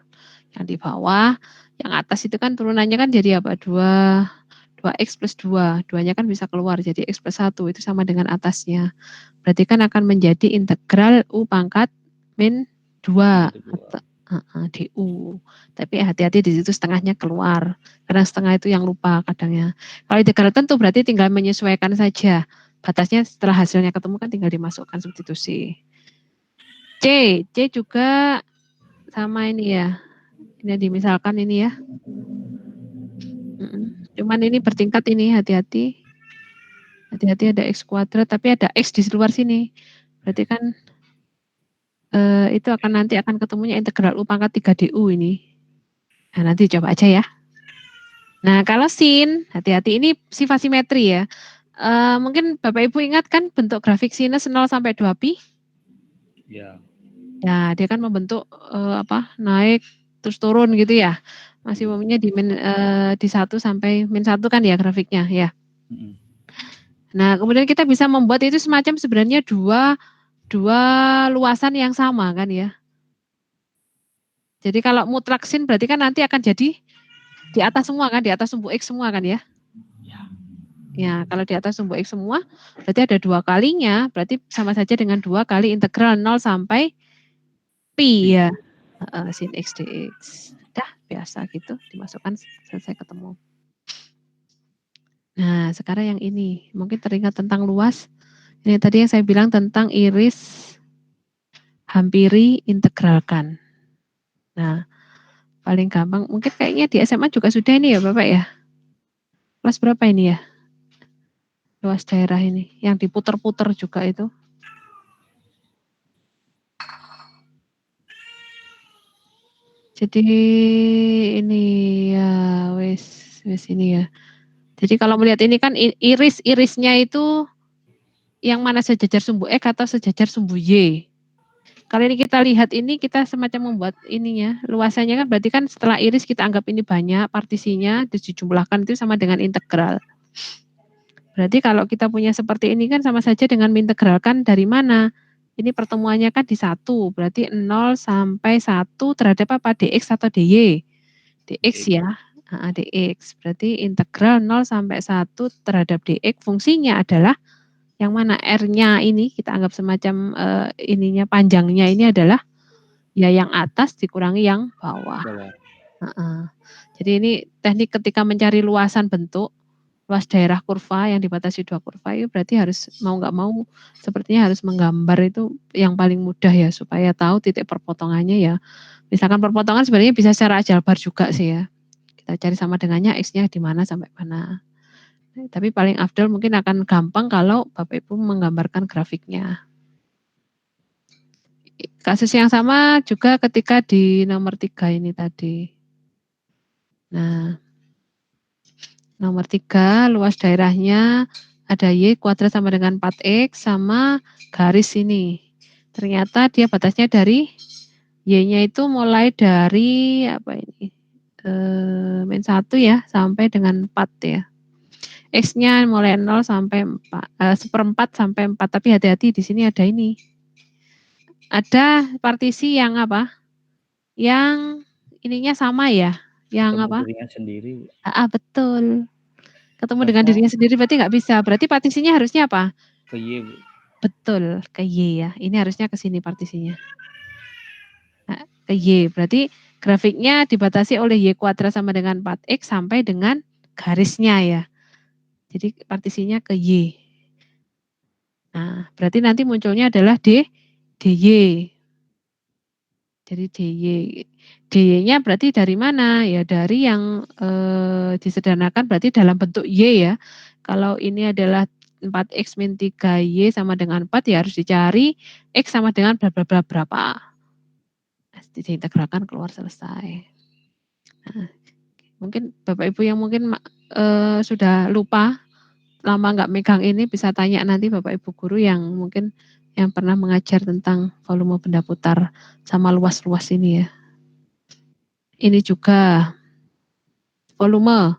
Yang di bawah, yang atas itu kan turunannya kan jadi apa? 2x plus 2. 2-nya kan bisa keluar jadi x plus 1. Itu sama dengan atasnya. Berarti kan akan menjadi integral U pangkat min 2. du. Tapi hati-hati di situ setengahnya keluar. Karena setengah itu yang lupa kadangnya. Kalau integral tentu berarti tinggal menyesuaikan saja. Batasnya setelah hasilnya ketemu kan tinggal dimasukkan substitusi. C juga sama ini ya. Ini dimisalkan ini ya. Cuman ini bertingkat ini, hati-hati. Hati-hati ada X kuadrat, tapi ada X di luar sini. Berarti kan itu nanti akan ketemunya integral U pangkat 3 du ini. Nah nanti coba aja ya. Nah kalau sin, hati-hati ini sifat simetri ya. Mungkin Bapak Ibu ingat kan bentuk grafik sinus 0 sampai 2pi? Ya. Nah, dia kan membentuk naik terus turun gitu ya. Maksimumnya di 1 sampai min 1 kan ya grafiknya ya. Nah, kemudian kita bisa membuat itu semacam sebenarnya dua luasan yang sama kan ya. Jadi kalau mutlak sin berarti kan nanti akan jadi di atas semua kan, di atas sumbu X semua kan ya. Ya, kalau di atas sumbu X semua berarti ada 2 kalinya, berarti sama saja dengan 2 kali integral 0 sampai pi ya. Sin X dx. Dah biasa gitu dimasukkan selesai ketemu. Nah sekarang yang ini mungkin teringat tentang luas. Ini tadi yang saya bilang tentang iris hampiri integralkan. Nah paling gampang mungkin kayaknya di SMA juga sudah ini ya Bapak ya. Kelas berapa ini ya? Luas daerah ini yang diputer-puter juga itu. Jadi ini ya wes ini ya. Jadi kalau melihat ini kan irisnya itu yang mana sejajar sumbu X atau sejajar sumbu Y. Kalau ini kita lihat ini kita semacam membuat ininya luasannya kan berarti kan setelah iris kita anggap ini banyak partisinya dijumlahkan itu sama dengan integral. Berarti kalau kita punya seperti ini kan sama saja dengan mengintegralkan dari mana? Ini pertemuannya kan di 1, berarti 0 sampai 1 terhadap apa? Dx atau dy? Dx ya, dx. Berarti integral 0 sampai 1 terhadap dx fungsinya adalah yang mana R-nya ini kita anggap semacam ininya panjangnya ini adalah ya yang atas dikurangi yang bawah. Jadi ini teknik ketika mencari luasan bentuk, luas daerah kurva yang dibatasi 2 kurva itu berarti harus mau nggak mau sepertinya harus menggambar itu yang paling mudah ya supaya tahu titik perpotongannya ya. Misalkan perpotongan sebenarnya bisa secara aljabar juga sih ya. Kita cari sama dengannya X-nya di mana sampai mana. Tapi paling afdal mungkin akan gampang kalau Bapak Ibu menggambarkan grafiknya. Kasus yang sama juga ketika di nomor 3 ini tadi. Nah, nomor 3 luas daerahnya ada Y kuadrat sama dengan 4X sama garis ini. Ternyata dia batasnya dari Y-nya itu mulai dari apa ini? Min 1 ya sampai dengan 4 ya. X-nya mulai 0 sampai 1/4 sampai 4. Tapi hati-hati di sini ada ini. Ada partisi yang apa? Yang ininya sama ya? Yang apa? Dirinya sendiri. Betul. Ketemu dengan dirinya sendiri berarti nggak bisa. Berarti partisinya harusnya apa? Ke Y. Betul, ke Y ya. Ini harusnya ke sini partisinya. Nah, ke Y. Berarti grafiknya dibatasi oleh Y kuadrat sama dengan 4X sampai dengan garisnya ya. Jadi partisinya ke Y. Nah, berarti nanti munculnya adalah DY. Jadi DY-nya berarti dari mana? Ya dari yang disederhanakan berarti dalam bentuk Y ya. Kalau ini adalah 4X min 3Y sama dengan 4 ya harus dicari X sama dengan berapa. Diintegralkan keluar selesai. Nah, mungkin Bapak Ibu yang mungkin sudah lupa, lama nggak megang ini bisa tanya nanti Bapak Ibu guru yang mungkin yang pernah mengajar tentang volume benda putar sama luas-luas ini ya. Ini juga volume.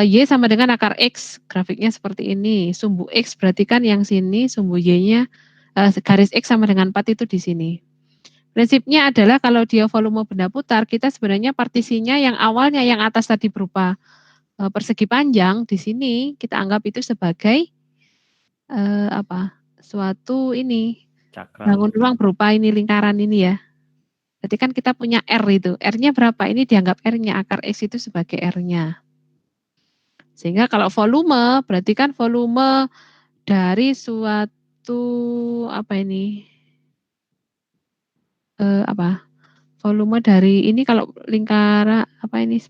Y sama dengan akar X, grafiknya seperti ini. Sumbu X berarti kan yang sini, sumbu Y-nya garis X sama dengan 4 itu di sini. Prinsipnya adalah kalau dia volume benda putar, kita sebenarnya partisinya yang awalnya yang atas tadi berupa persegi panjang, di sini kita anggap itu sebagai suatu ini bangun ruang berupa ini lingkaran ini ya. Berarti kan kita punya R itu. R-nya berapa? Ini dianggap R-nya, akar X itu sebagai R-nya. Sehingga kalau volume, berarti kan volume dari suatu volume dari ini kalau lingkaran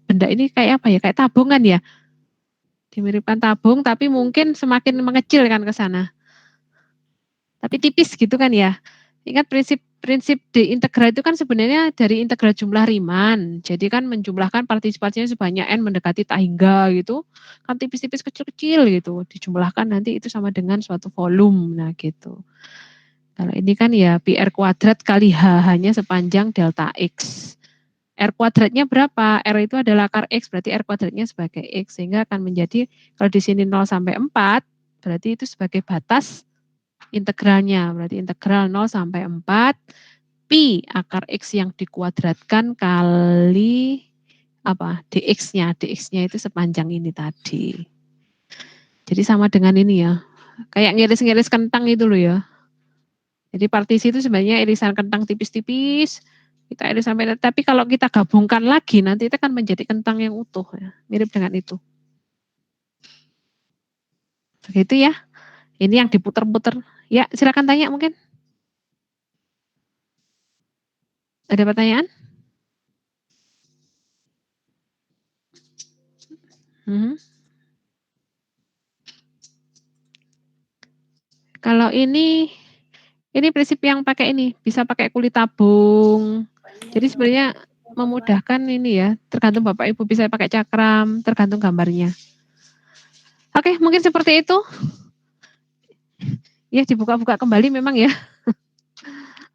benda ini kayak apa ya? Kayak tabungan ya. Dimiripkan tabung tapi mungkin semakin mengecil kan ke sana. Tapi tipis gitu kan ya. Ingat prinsip diintegral itu kan sebenarnya dari integral jumlah Riemann. Jadi kan menjumlahkan partisipasinya sebanyak n mendekati tak hingga gitu. Kan tipis-tipis kecil-kecil gitu. Dijumlahkan nanti itu sama dengan suatu volume. Nah gitu. Kalau ini kan ya pi r kuadrat kali h-nya sepanjang delta x. R kuadratnya berapa? R itu adalah akar X, berarti R kuadratnya sebagai X. Sehingga akan menjadi, kalau di sini 0 sampai 4, berarti itu sebagai batas integralnya. Berarti integral 0 sampai 4, pi akar X yang dikuadratkan kali dx-nya. Dx-nya itu sepanjang ini tadi. Jadi sama dengan ini ya. Kayak ngiris-ngiris kentang itu loh ya. Jadi partisi itu sebenarnya irisan kentang tipis-tipis. Kita iris sampai, tapi kalau kita gabungkan lagi nanti itu akan menjadi kentang yang utuh ya, mirip dengan itu. Begitu ya. Ini yang diputer-puter. Ya, silakan tanya mungkin. Ada pertanyaan? Kalau ini prinsip yang pakai ini, bisa pakai kulit tabung. Jadi sebenarnya memudahkan ini ya, tergantung Bapak Ibu bisa pakai cakram, tergantung gambarnya. Oke, mungkin seperti itu. Ya, dibuka-buka kembali memang ya.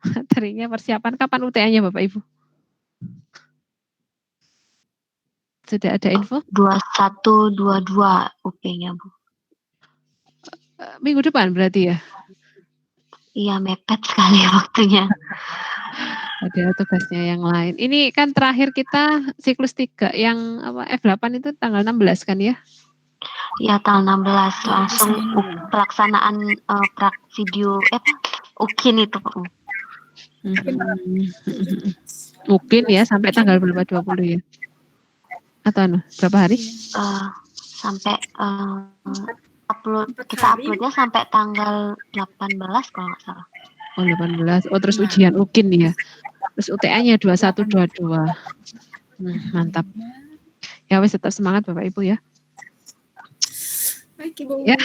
Materinya persiapan kapan UTN-nya Bapak Ibu? Sudah ada info? 2122 UP-nya, Bu. Minggu depan berarti ya? Iya, mepet sekali waktunya. Ada tugasnya yang lain. Ini kan terakhir kita siklus 3 yang F8 itu tanggal 16 kan ya? Iya, tanggal 16 langsung pelaksanaan video UKIN itu, Pak. Mungkin ya sampai tanggal berapa 20 ya? Atau berapa hari? Sampai uploadnya sampai tanggal 18 kalau nggak salah. Oh 18. Oh terus ujian UKIN ya. Terus UTA-nya 2122. Mantap. Ya wes tetap semangat Bapak Ibu ya. Ya.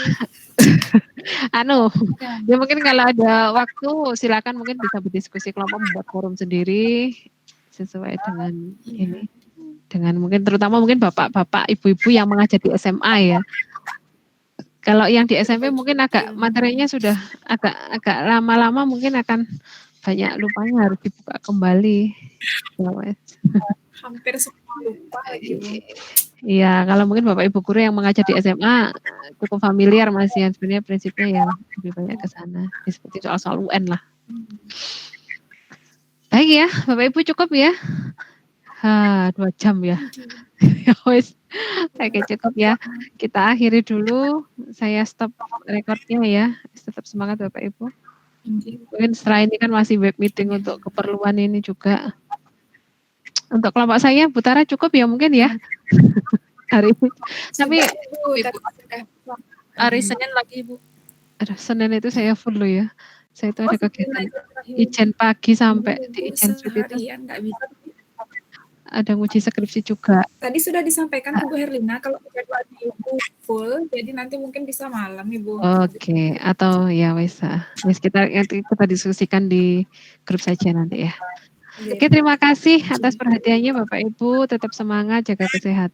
Ya mungkin kalau ada waktu silakan mungkin bisa berdiskusi kelompok, membuat forum sendiri sesuai dengan ini. Dengan mungkin terutama mungkin bapak-bapak, ibu-ibu yang mengajar di SMA ya. Kalau yang di SMP mungkin agak materinya sudah agak lama-lama mungkin akan banyak lupanya, harus dibuka kembali. Hampir semua lupa lagi. Iya, kalau mungkin Bapak Ibu guru yang mengajar di SMA cukup familiar masih sebenarnya prinsipnya ya lebih banyak ke sana. Seperti soal-soal UN lah. Baik ya, Bapak Ibu cukup ya. 2 jam ya. Ya wes. Oke cukup ya. Kita akhiri dulu. Saya stop recordnya ya. Tetap semangat Bapak Ibu. Mungkin setelah ini kan masih web meeting untuk keperluan ini juga. Untuk kelompok saya, Bu Tara cukup ya mungkin ya. Hari ini. Tapi hari Senin lagi Bu. Aduh, Senin itu saya full loh ya. Saya itu ada kegiatan terakhir. ijen pagi sampai Bu, di ijen street itu seharian nggak bisa. ada nguji skripsi juga. Tadi sudah disampaikan ke Bu Herlina kalau jadwalnya Ibu full, jadi nanti mungkin bisa malam Ibu. Oke, atau ya wes kita diskusikan di grup saja nanti ya. Oke, terima kasih atas perhatiannya Bapak Ibu, tetap semangat, jaga kesehatan.